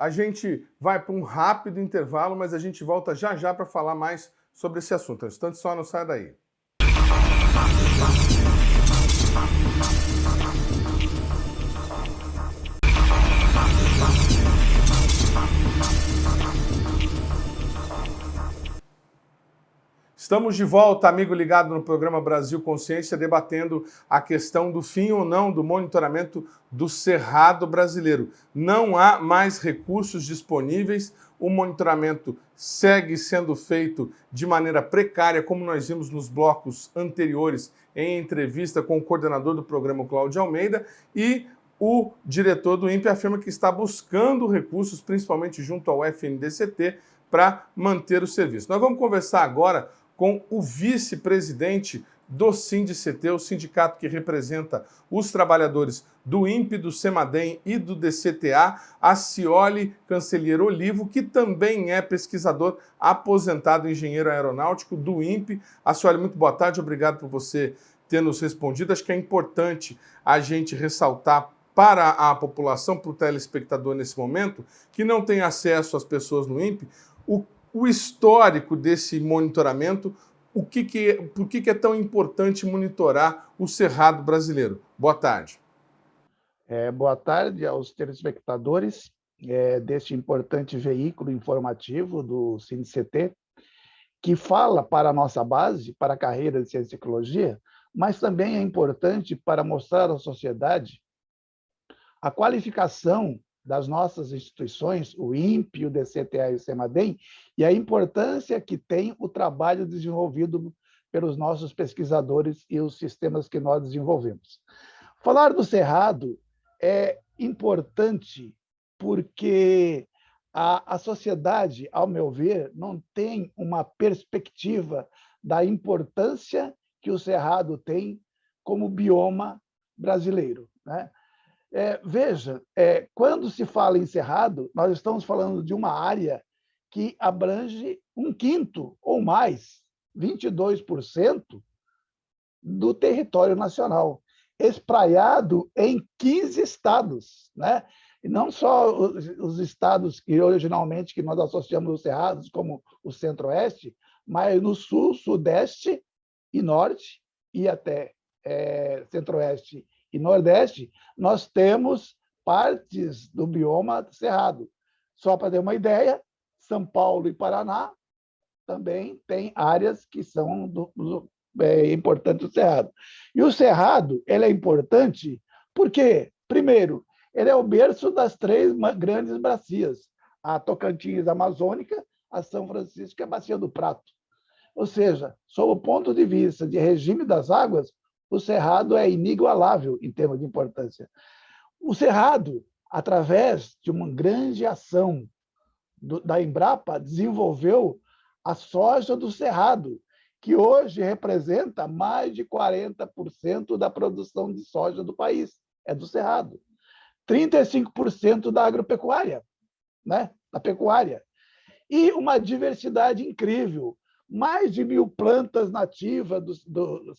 A gente vai para um rápido intervalo, mas a gente volta já já para falar mais sobre esse assunto. Um instante só, não sai daí. Estamos de volta, amigo ligado no programa Brasil Consciência, debatendo a questão do fim ou não do monitoramento do Cerrado brasileiro. Não há mais recursos disponíveis, o monitoramento segue sendo feito de maneira precária, como nós vimos nos blocos anteriores, em entrevista com o coordenador do programa, Cláudio Almeida, e o diretor do INPE afirma que está buscando recursos, principalmente junto ao FNDCT, para manter o serviço. Nós vamos conversar agora com o vice-presidente do SINDICT, o sindicato que representa os trabalhadores do INPE, do CEMADEM e do DCTA, a Cioli Cancelheiro Olivo, que também é pesquisador aposentado engenheiro aeronáutico do INPE. A Cioli, muito boa tarde, obrigado por você ter nos respondido. Acho que é importante a gente ressaltar para a população, para o telespectador nesse momento, que não tem acesso às pessoas no INPE, o histórico desse monitoramento, por que é tão importante monitorar o Cerrado brasileiro? Boa tarde. Boa tarde aos telespectadores deste importante veículo informativo do SINDICT, que fala para a nossa base, para a carreira de Ciência e Tecnologia, mas também é importante para mostrar à sociedade a qualificação das nossas instituições, o INPE, o DCTA e o CEMADEM, e a importância que tem o trabalho desenvolvido pelos nossos pesquisadores e os sistemas que nós desenvolvemos. Falar do Cerrado é importante porque a sociedade, ao meu ver, não tem uma perspectiva da importância que o Cerrado tem como bioma brasileiro, né? Veja, quando se fala em Cerrado, nós estamos falando de uma área que abrange 1/5 ou mais, 22% do território nacional, espraiado em 15 estados, né? E não só os estados que originalmente que nós associamos aos cerrados, como o Centro-Oeste, mas no Sul, Sudeste e Norte, e até Centro-Oeste e Nordeste, nós temos partes do bioma cerrado. Só para ter uma ideia, São Paulo e Paraná também têm áreas que são importantes do Cerrado. E o Cerrado ele é importante porque, primeiro, ele é o berço das 3 grandes bacias, a Tocantins Amazônica, a São Francisco e a Bacia do Prato. Ou seja, sob o ponto de vista de regime das águas, o Cerrado é inigualável em termos de importância. O Cerrado, através de uma grande ação da Embrapa, desenvolveu a soja do Cerrado, que hoje representa mais de 40% da produção de soja do país. É do Cerrado. 35% da agropecuária, né? Da pecuária. E uma diversidade incrível. Mais de 1.000 plantas nativas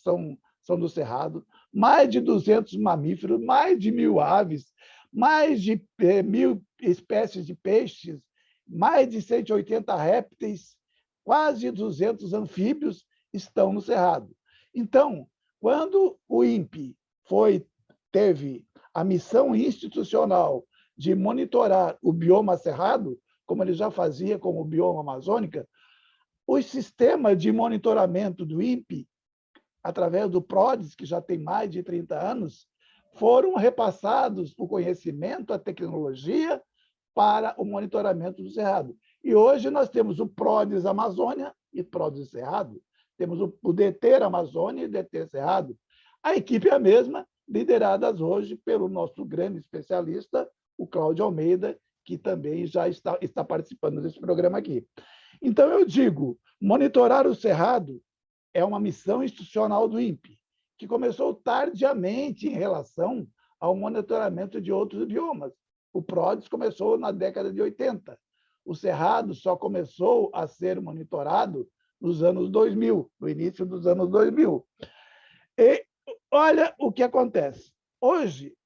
são do Cerrado, mais de 200 mamíferos, mais de 1.000 aves, mais de 1.000 espécies de peixes, mais de 180 répteis, quase 200 anfíbios estão no Cerrado. Então, quando o INPE teve a missão institucional de monitorar o bioma cerrado, como ele já fazia com o bioma amazônica, o sistema de monitoramento do INPE, através do PRODES, que já tem mais de 30 anos, foram repassados o conhecimento, a tecnologia para o monitoramento do Cerrado. E hoje nós temos o PRODES Amazônia e PRODES Cerrado, temos o DETER Amazônia e DETER Cerrado. A equipe é a mesma, lideradas hoje pelo nosso grande especialista, o Cláudio Almeida, que também já está participando desse programa aqui. Então, eu digo, monitorar o Cerrado é uma missão institucional do INPE, que começou tardiamente em relação ao monitoramento de outros biomas. O PRODES começou na década de 80. O Cerrado só começou a ser monitorado nos anos 2000, no início dos anos 2000. E olha o que acontece. Hoje,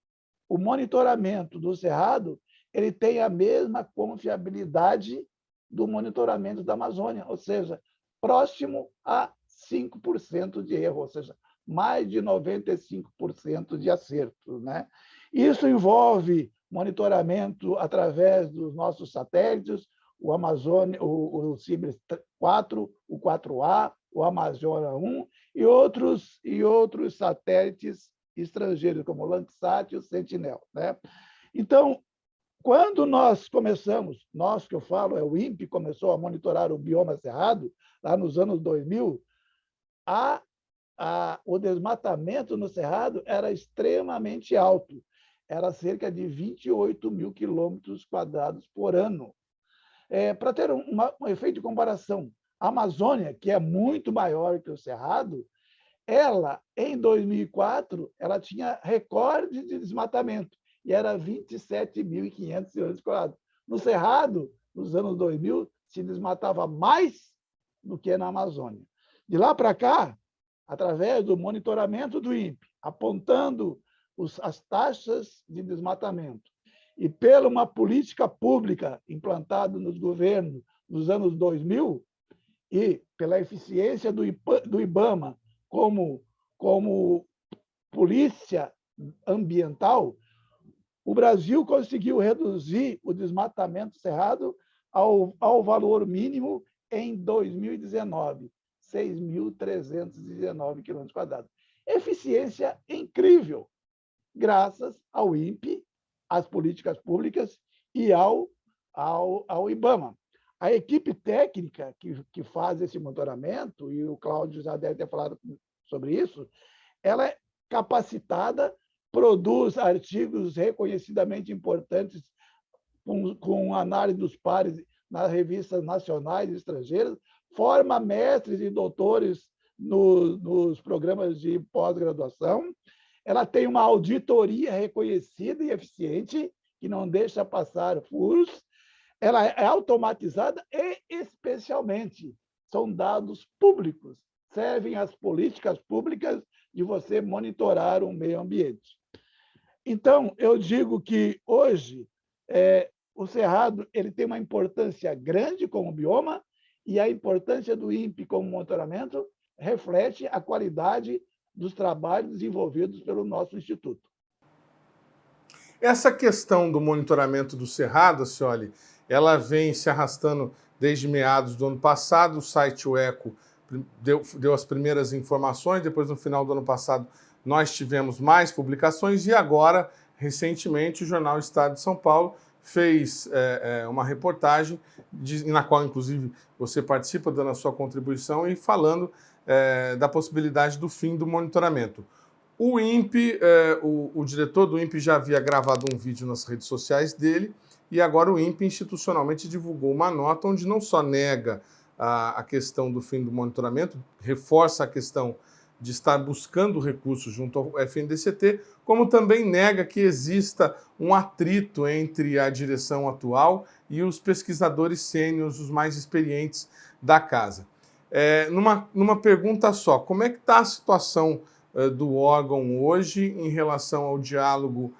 o monitoramento do Cerrado ele tem a mesma confiabilidade do monitoramento da Amazônia, ou seja, próximo a 5% de erro, ou seja, mais de 95% de acerto, né? Isso envolve monitoramento através dos nossos satélites, o Amazônia, o Cibers 4, o 4A, o Amazônia 1 e outros satélites estrangeiros, como o Landsat e o Sentinel, né? Então, quando nós começamos, nós que eu falo, o INPE começou a monitorar o bioma cerrado, lá nos anos 2000, o desmatamento no Cerrado era extremamente alto, era cerca de 28 mil quilômetros quadrados por ano. Para ter um efeito de comparação, a Amazônia, que é muito maior que o Cerrado, ela, em 2004, ela tinha recorde de desmatamento, e era 27.500 quilômetros quadrados. No Cerrado, nos anos 2000, se desmatava mais do que na Amazônia. De lá para cá, através do monitoramento do INPE, apontando as taxas de desmatamento, e pela uma política pública implantada nos governos nos anos 2000, e pela eficiência do IBAMA como polícia ambiental, o Brasil conseguiu reduzir o desmatamento cerrado ao valor mínimo em 2019, 6.319 quilômetros quadrados. Eficiência incrível, graças ao INPE, às políticas públicas e ao IBAMA. A equipe técnica que faz esse monitoramento, e o Cláudio já deve ter falado sobre isso, ela é capacitada, produz artigos reconhecidamente importantes com análise dos pares nas revistas nacionais e estrangeiras, forma mestres e doutores nos programas de pós-graduação. Ela tem uma auditoria reconhecida e eficiente, que não deixa passar furos. Ela é automatizada e, especialmente, são dados públicos, servem às políticas públicas de você monitorar o meio ambiente. Então, eu digo que, hoje, o Cerrado ele tem uma importância grande como bioma, e a importância do INPE como monitoramento reflete a qualidade dos trabalhos desenvolvidos pelo nosso Instituto. Essa questão do monitoramento do Cerrado, Scioli, ela vem se arrastando desde meados do ano passado. O site Eco deu as primeiras informações, depois, no final do ano passado, nós tivemos mais publicações, e agora, recentemente, o jornal Estado de São Paulo fez uma reportagem, na qual, inclusive, você participa, dando a sua contribuição e falando da possibilidade do fim do monitoramento. O INPE, o diretor do INPE já havia gravado um vídeo nas redes sociais dele, e agora o INPE institucionalmente divulgou uma nota onde não só nega a questão do fim do monitoramento, reforça a questão de estar buscando recursos junto ao FNDCT, como também nega que exista um atrito entre a direção atual e os pesquisadores sêniores, os mais experientes da casa. Numa pergunta só, como é que está a situação do órgão hoje em relação ao diálogo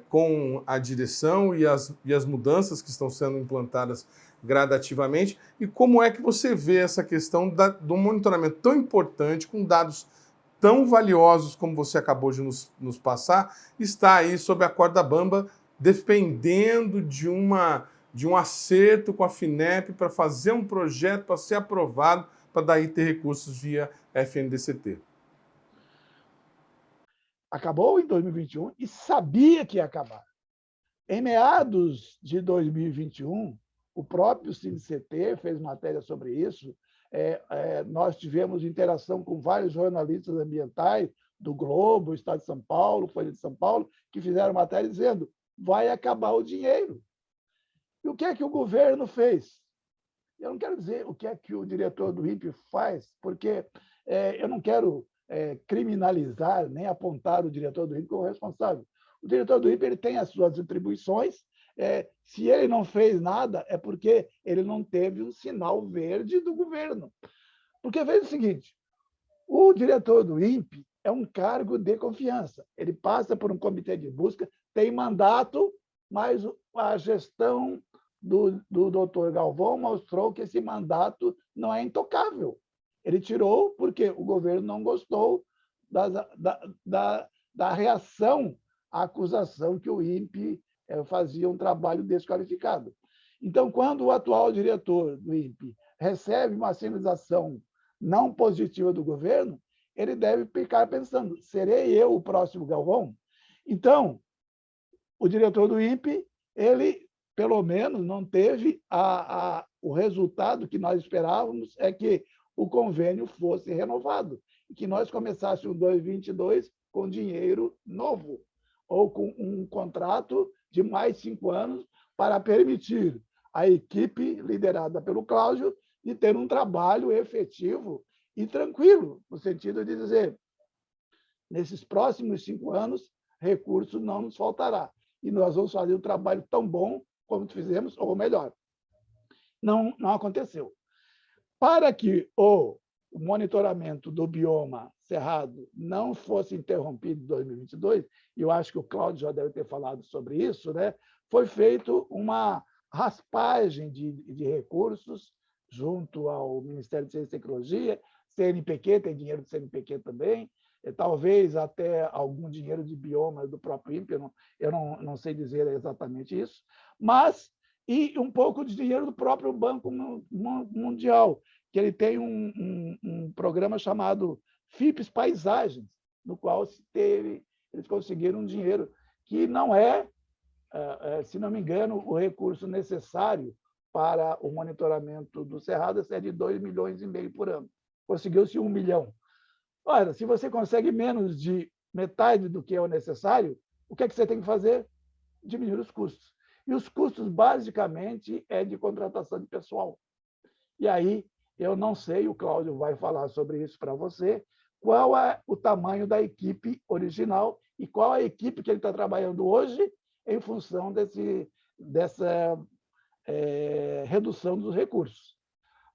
com a direção e as mudanças que estão sendo implantadas gradativamente, e como é que você vê essa questão do monitoramento tão importante, com dados tão valiosos como você acabou de nos passar, está aí sob a corda bamba, dependendo de um acerto com a FINEP para fazer um projeto para ser aprovado, para daí ter recursos via FNDCT? Acabou em 2021 e sabia que ia acabar. Em meados de 2021, o próprio CINCT fez matéria sobre isso. Nós tivemos interação com vários jornalistas ambientais do Globo, Estado de São Paulo, Folha de São Paulo, que fizeram matéria dizendo: vai acabar o dinheiro. E o que é que o governo fez? Eu não quero dizer o que é que o diretor do INPE faz, porque eu não quero criminalizar nem apontar o diretor do INPE como responsável. O diretor do INPE ele tem as suas atribuições. Se ele não fez nada, é porque ele não teve um sinal verde do governo. Porque veja o seguinte: o diretor do INPE é um cargo de confiança. Ele passa por um comitê de busca, tem mandato, mas a gestão do doutor Galvão mostrou que esse mandato não é intocável. Ele tirou porque o governo não gostou da reação à acusação que o INPE fazia um trabalho desqualificado. Então, quando o atual diretor do INPE recebe uma sinalização não positiva do governo, ele deve ficar pensando, serei eu o próximo Galvão? Então, o diretor do INPE, ele, pelo menos, não teve o resultado que nós esperávamos, é que o convênio fosse renovado e que nós começássemos 2022 com dinheiro novo, ou com um contrato de mais 5 anos para permitir à equipe liderada pelo Cláudio de ter um trabalho efetivo e tranquilo, no sentido de dizer, nesses próximos 5 anos, recurso não nos faltará. E nós vamos fazer um trabalho tão bom como fizemos, ou melhor. Não aconteceu. Para que o monitoramento do bioma cerrado não fosse interrompido em 2022, e eu acho que o Cláudio já deve ter falado sobre isso, né? Foi feito uma raspagem de recursos junto ao Ministério de Ciência e Tecnologia, CNPq, tem dinheiro do CNPq também, talvez até algum dinheiro de bioma do próprio INPE, eu não sei dizer exatamente isso, mas e um pouco de dinheiro do próprio Banco Mundial, que ele tem um programa chamado FIPES Paisagens, no qual eles conseguiram um dinheiro que não é, se não me engano, o recurso necessário para o monitoramento do Cerrado é de 2,5 milhões por ano. Conseguiu-se 1 milhão. Ora, se você consegue menos de metade do que é o necessário, o que é que você tem que fazer? Diminuir os custos. E os custos, basicamente, é de contratação de pessoal. E aí, eu não sei, o Cláudio vai falar sobre isso para você, qual é o tamanho da equipe original e qual a equipe que ele está trabalhando hoje em função dessa redução dos recursos.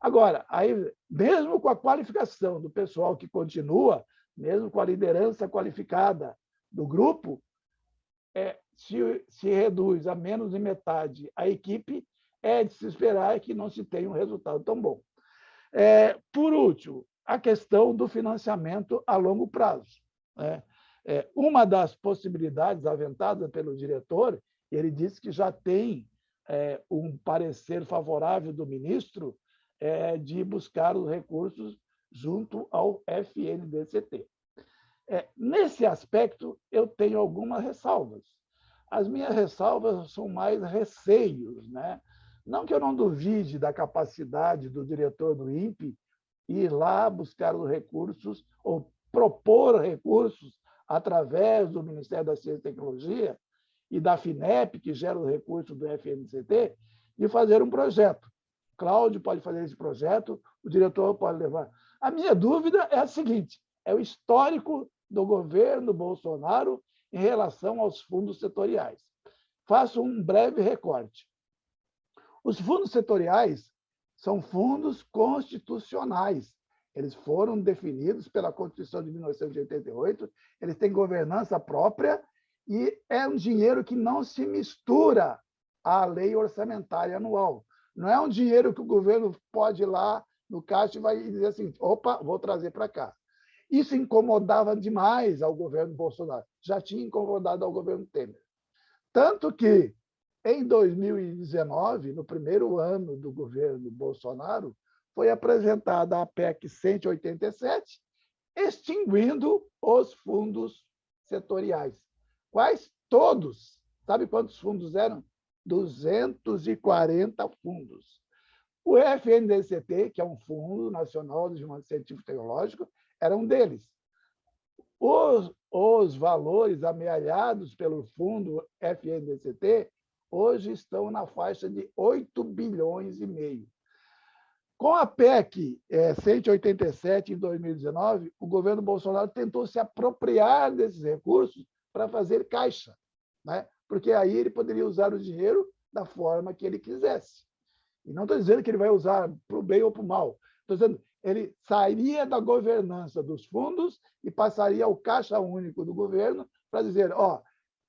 Agora, aí, mesmo com a qualificação do pessoal que continua, mesmo com a liderança qualificada do grupo, se reduz a menos de metade a equipe, é de se esperar que não se tenha um resultado tão bom. Por último, a questão do financiamento a longo prazo. Uma das possibilidades aventadas pelo diretor, ele disse que já tem um parecer favorável do ministro de buscar os recursos junto ao FNDCT. Nesse aspecto, eu tenho algumas ressalvas. As minhas ressalvas são mais receios, né? Não que eu não duvide da capacidade do diretor do INPE ir lá buscar os recursos ou propor recursos através do Ministério da Ciência e Tecnologia e da FINEP, que gera os recursos do FNCT, e fazer um projeto. Cláudio pode fazer esse projeto, o diretor pode levar. A minha dúvida é a seguinte, é o histórico do governo Bolsonaro em relação aos fundos setoriais. Faço um breve recorte. Os fundos setoriais são fundos constitucionais. Eles foram definidos pela Constituição de 1988, eles têm governança própria e é um dinheiro que não se mistura à lei orçamentária anual. Não é um dinheiro que o governo pode ir lá no caixa e vai dizer assim, opa, vou trazer para cá. Isso incomodava demais ao governo Bolsonaro, já tinha incomodado ao governo Temer. Tanto que, em 2019, no primeiro ano do governo Bolsonaro, foi apresentada a PEC 187, extinguindo os fundos setoriais. Quais? Todos. Sabe quantos fundos eram? 240 fundos. O FNDCT, que é um Fundo Nacional de Desenvolvimento Científico e Tecnológico, era um deles. Os valores amealhados pelo fundo FNDCT hoje estão na faixa de 8,5 bilhões. Com a PEC 187, em 2019, o governo Bolsonaro tentou se apropriar desses recursos para fazer caixa, né? Porque aí ele poderia usar o dinheiro da forma que ele quisesse. E não estou dizendo que ele vai usar para o bem ou para o mal. Estou dizendo ele sairia da governança dos fundos e passaria ao caixa único do governo para dizer,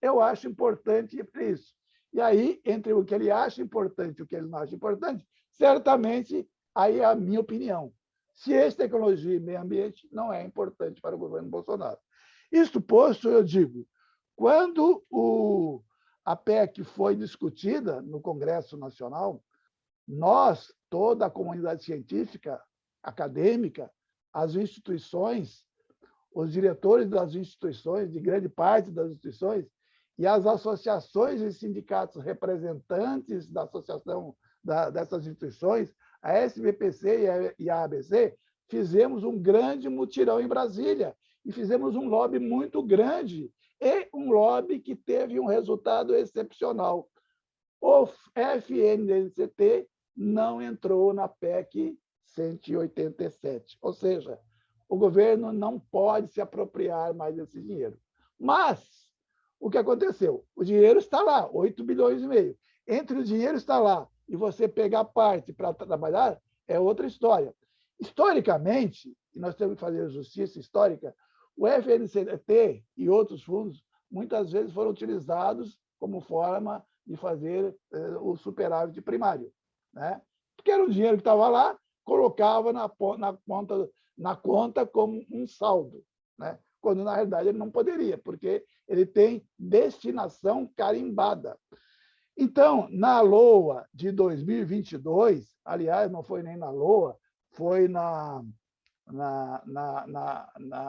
eu acho importante isso. E aí, entre o que ele acha importante e o que ele não acha importante, certamente, aí é a minha opinião. Ciência, tecnologia e meio ambiente não é importante para o governo Bolsonaro. Isto posto, eu digo, quando a PEC foi discutida no Congresso Nacional, nós, toda a comunidade científica, acadêmica, as instituições, os diretores das instituições, de grande parte das instituições, e as associações e sindicatos representantes da associação dessas instituições, a SBPC e a ABC, fizemos um grande mutirão em Brasília e fizemos um lobby muito grande e um lobby que teve um resultado excepcional. O FNDCT não entrou na PEC 187, ou seja, o governo não pode se apropriar mais desse dinheiro. Mas o que aconteceu? O dinheiro está lá, 8 bilhões e meio. Entre o dinheiro está lá e você pegar parte para trabalhar, é outra história. Historicamente, e nós temos que fazer justiça histórica, o FNCT e outros fundos muitas vezes foram utilizados como forma de fazer o superávit primário, né? Porque era um dinheiro que estava lá, colocava na conta como um saldo, né? Quando, na realidade, ele não poderia, porque ele tem destinação carimbada. Então, na LOA de 2022, aliás, não foi nem na LOA, foi na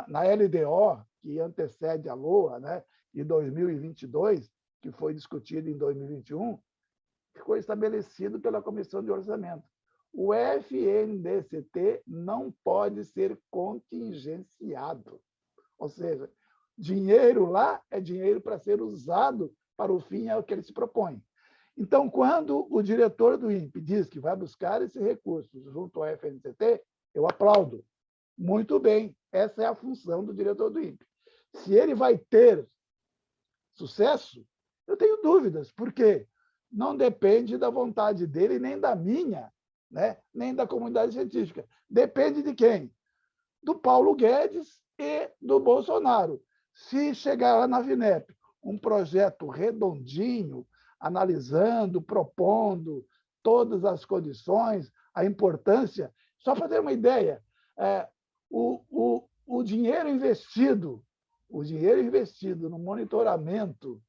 LDO, que antecede a LOA, né, de 2022, que foi discutida em 2021, ficou estabelecido pela Comissão de Orçamento. O FNDCT não pode ser contingenciado. Ou seja, dinheiro lá é dinheiro para ser usado para o fim ao que ele se propõe. Então, quando o diretor do INPE diz que vai buscar esses recursos junto ao FNDCT, eu aplaudo. Muito bem, essa é a função do diretor do INPE. Se ele vai ter sucesso, eu tenho dúvidas, porque não depende da vontade dele, nem da minha, né? Nem da comunidade científica. Depende de quem? Do Paulo Guedes e do Bolsonaro. Se chegar lá na FINEP um projeto redondinho, analisando, propondo todas as condições, a importância, só para ter uma ideia, o dinheiro investido no monitoramento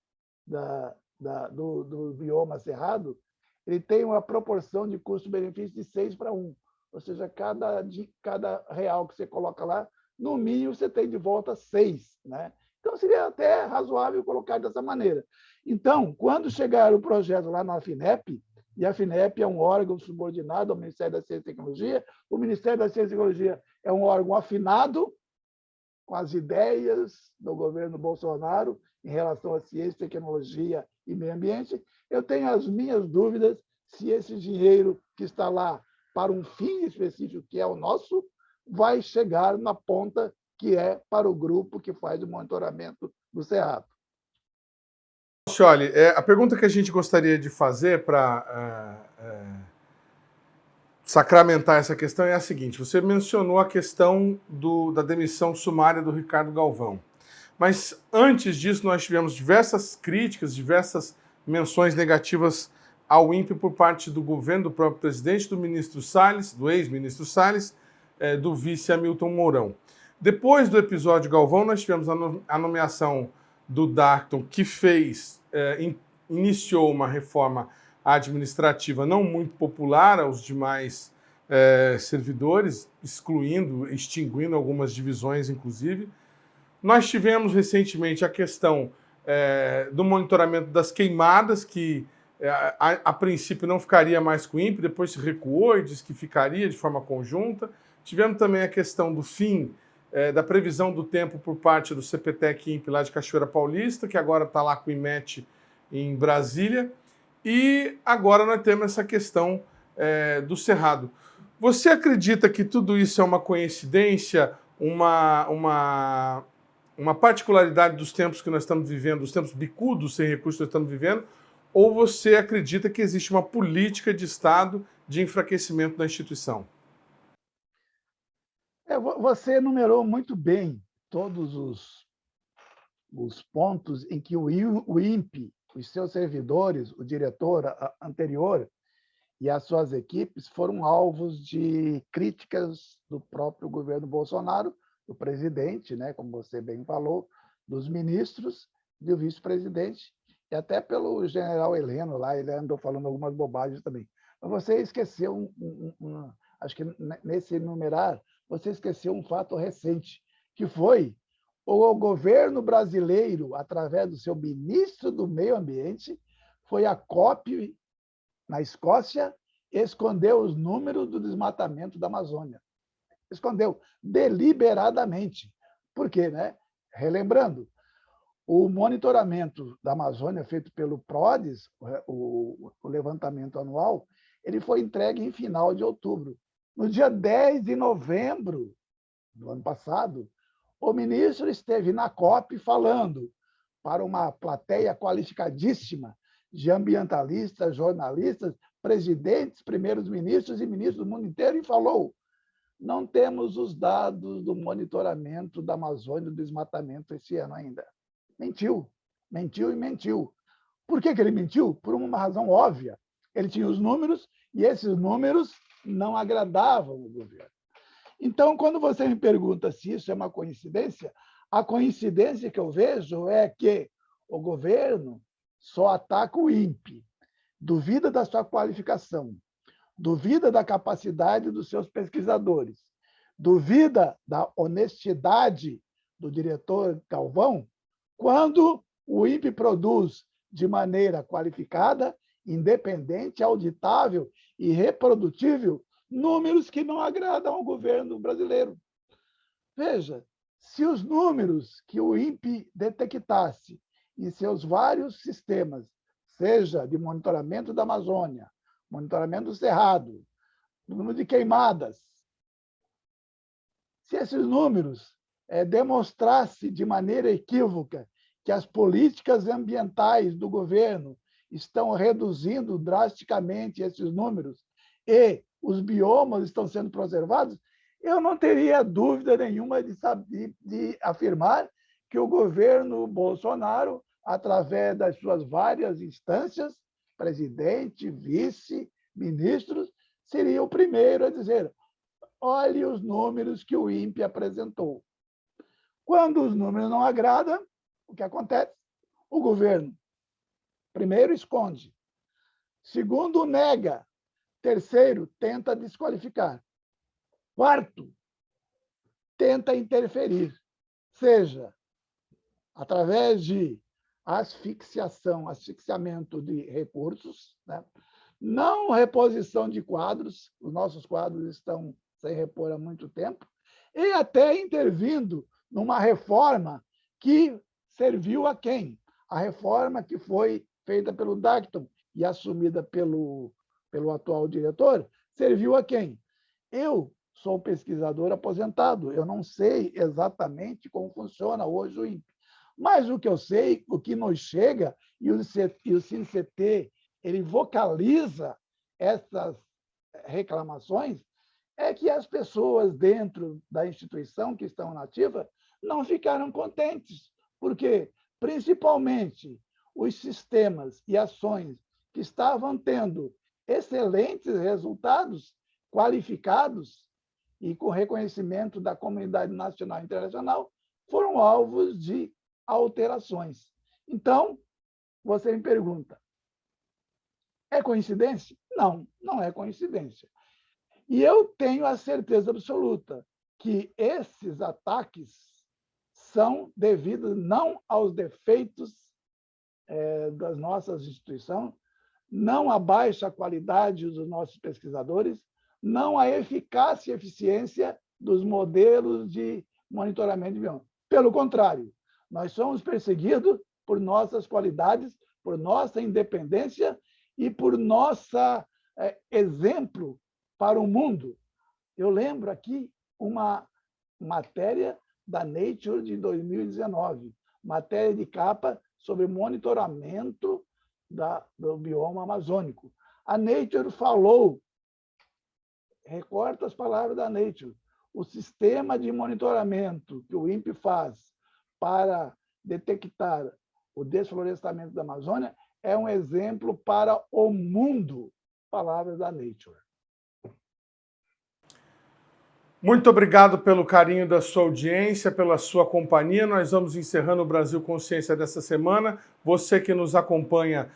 do bioma cerrado, ele tem uma proporção de custo-benefício de 6:1. Ou seja, cada real que você coloca lá, no mínimo você tem de volta 6. Né? Então, seria até razoável colocar dessa maneira. Então, quando chegar o projeto lá na FINEP, e a FINEP é um órgão subordinado ao Ministério da Ciência e Tecnologia, o Ministério da Ciência e Tecnologia é um órgão afinado com as ideias do governo Bolsonaro em relação à ciência, tecnologia e meio ambiente, eu tenho as minhas dúvidas se esse dinheiro que está lá para um fim específico, que é o nosso, vai chegar na ponta que é para o grupo que faz o monitoramento do Cerrado. Scioli, a pergunta que a gente gostaria de fazer para sacramentar essa questão é a seguinte: você mencionou a questão da demissão sumária do Ricardo Galvão. Mas antes disso, nós tivemos diversas críticas, diversas menções negativas ao INPE por parte do governo, do próprio presidente, do ministro Salles, do ex-ministro Salles, do vice Hamilton Mourão. Depois do episódio Galvão, nós tivemos a nomeação do Darton, que iniciou uma reforma administrativa não muito popular aos demais servidores, extinguindo algumas divisões, inclusive. Nós tivemos recentemente a questão do monitoramento das queimadas, que a princípio não ficaria mais com o INPE, depois se recuou e disse que ficaria de forma conjunta. Tivemos também a questão do fim da previsão do tempo por parte do CPTEC INPE lá de Cachoeira Paulista, que agora está lá com o IMET em Brasília. E agora nós temos essa questão do Cerrado. Você acredita que tudo isso é uma coincidência, uma particularidade dos tempos que nós estamos vivendo, os tempos bicudos sem recursos que nós estamos vivendo, ou você acredita que existe uma política de Estado de enfraquecimento da instituição? Você enumerou muito bem todos os pontos em que o INPE os seus servidores, o diretor anterior e as suas equipes foram alvos de críticas do próprio governo Bolsonaro, do presidente, né, como você bem falou, dos ministros, do vice-presidente, e até pelo general Heleno lá, ele andou falando algumas bobagens também. Mas você esqueceu, acho que nesse enumerar, você esqueceu um fato recente, que foi o governo brasileiro, através do seu ministro do Meio Ambiente, foi a COP na Escócia, escondeu os números do desmatamento da Amazônia. Escondeu deliberadamente. Por quê, né? Relembrando, o monitoramento da Amazônia feito pelo PRODES, o levantamento anual, ele foi entregue em final de outubro. No dia 10 de novembro do ano passado, o ministro esteve na COP falando para uma plateia qualificadíssima de ambientalistas, jornalistas, presidentes, primeiros ministros e ministros do mundo inteiro e falou: não temos os dados do monitoramento da Amazônia do desmatamento esse ano ainda. Mentiu, mentiu e mentiu. Por que ele mentiu? Por uma razão óbvia. Ele tinha os números e esses números não agradavam o governo. Então, quando você me pergunta se isso é uma coincidência, a coincidência que eu vejo é que o governo só ataca o INPE, duvida da sua qualificação, duvida da capacidade dos seus pesquisadores, duvida da honestidade do diretor Galvão, quando o INPE produz de maneira qualificada, independente, auditável e reprodutível números que não agradam ao governo brasileiro. Veja, se os números que o INPE detectasse em seus vários sistemas, seja de monitoramento da Amazônia, monitoramento do Cerrado, número de queimadas, se esses números demonstrassem de maneira equívoca que as políticas ambientais do governo estão reduzindo drasticamente esses números e os biomas estão sendo preservados, eu não teria dúvida nenhuma de afirmar que o governo Bolsonaro, através das suas várias instâncias, presidente, vice, ministros, seria o primeiro a dizer: olhe os números que o INPE apresentou. Quando os números não agradam, o que acontece? O governo, primeiro, esconde. Segundo, nega. Terceiro, tenta desqualificar. Quarto, tenta interferir, seja através de asfixiamento de recursos, né? Não reposição de quadros, os nossos quadros estão sem repor há muito tempo, e até intervindo numa reforma que serviu a quem? A reforma que foi feita pelo Dacton e assumida pelo atual diretor, serviu a quem? Eu sou pesquisador aposentado, eu não sei exatamente como funciona hoje o INPE, mas o que eu sei, o que nos chega, e o CIN-CT, ele vocaliza essas reclamações, é que as pessoas dentro da instituição que estão na ativa não ficaram contentes, porque, principalmente, os sistemas e ações que estavam tendo excelentes resultados, qualificados e com reconhecimento da comunidade nacional e internacional, foram alvos de alterações. Então, você me pergunta, é coincidência? Não, não é coincidência. E eu tenho a certeza absoluta que esses ataques são devidos não aos defeitos das nossas instituições, não à baixa qualidade dos nossos pesquisadores, não à eficácia e eficiência dos modelos de monitoramento de bioma. Pelo contrário, nós somos perseguidos por nossas qualidades, por nossa independência e por nosso exemplo para o mundo. Eu lembro aqui uma matéria da Nature de 2019, matéria de capa sobre monitoramento do bioma amazônico. A Nature falou, recorta as palavras da Nature, o sistema de monitoramento que o INPE faz para detectar o desflorestamento da Amazônia é um exemplo para o mundo. Palavras da Nature. Muito obrigado pelo carinho da sua audiência, pela sua companhia. Nós vamos encerrando o Brasil Consciência dessa semana. Você que nos acompanha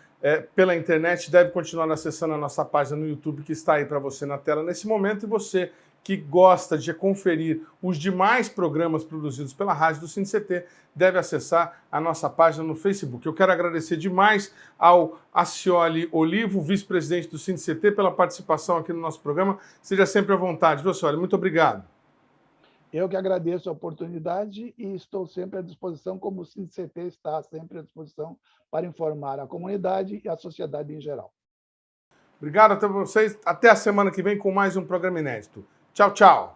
pela internet deve continuar acessando a nossa página no YouTube, que está aí para você na tela nesse momento. E você que gosta de conferir os demais programas produzidos pela rádio do CineCT deve acessar a nossa página no Facebook. Eu quero agradecer demais ao Acioli Olivo, vice-presidente do CineCT, pela participação aqui no nosso programa. Seja sempre à vontade, viu, Acioli? Muito obrigado. Eu que agradeço a oportunidade e estou sempre à disposição, como o CineCT está sempre à disposição para informar a comunidade e a sociedade em geral. Obrigado a todos vocês. Até a semana que vem com mais um programa inédito. Tchau, tchau.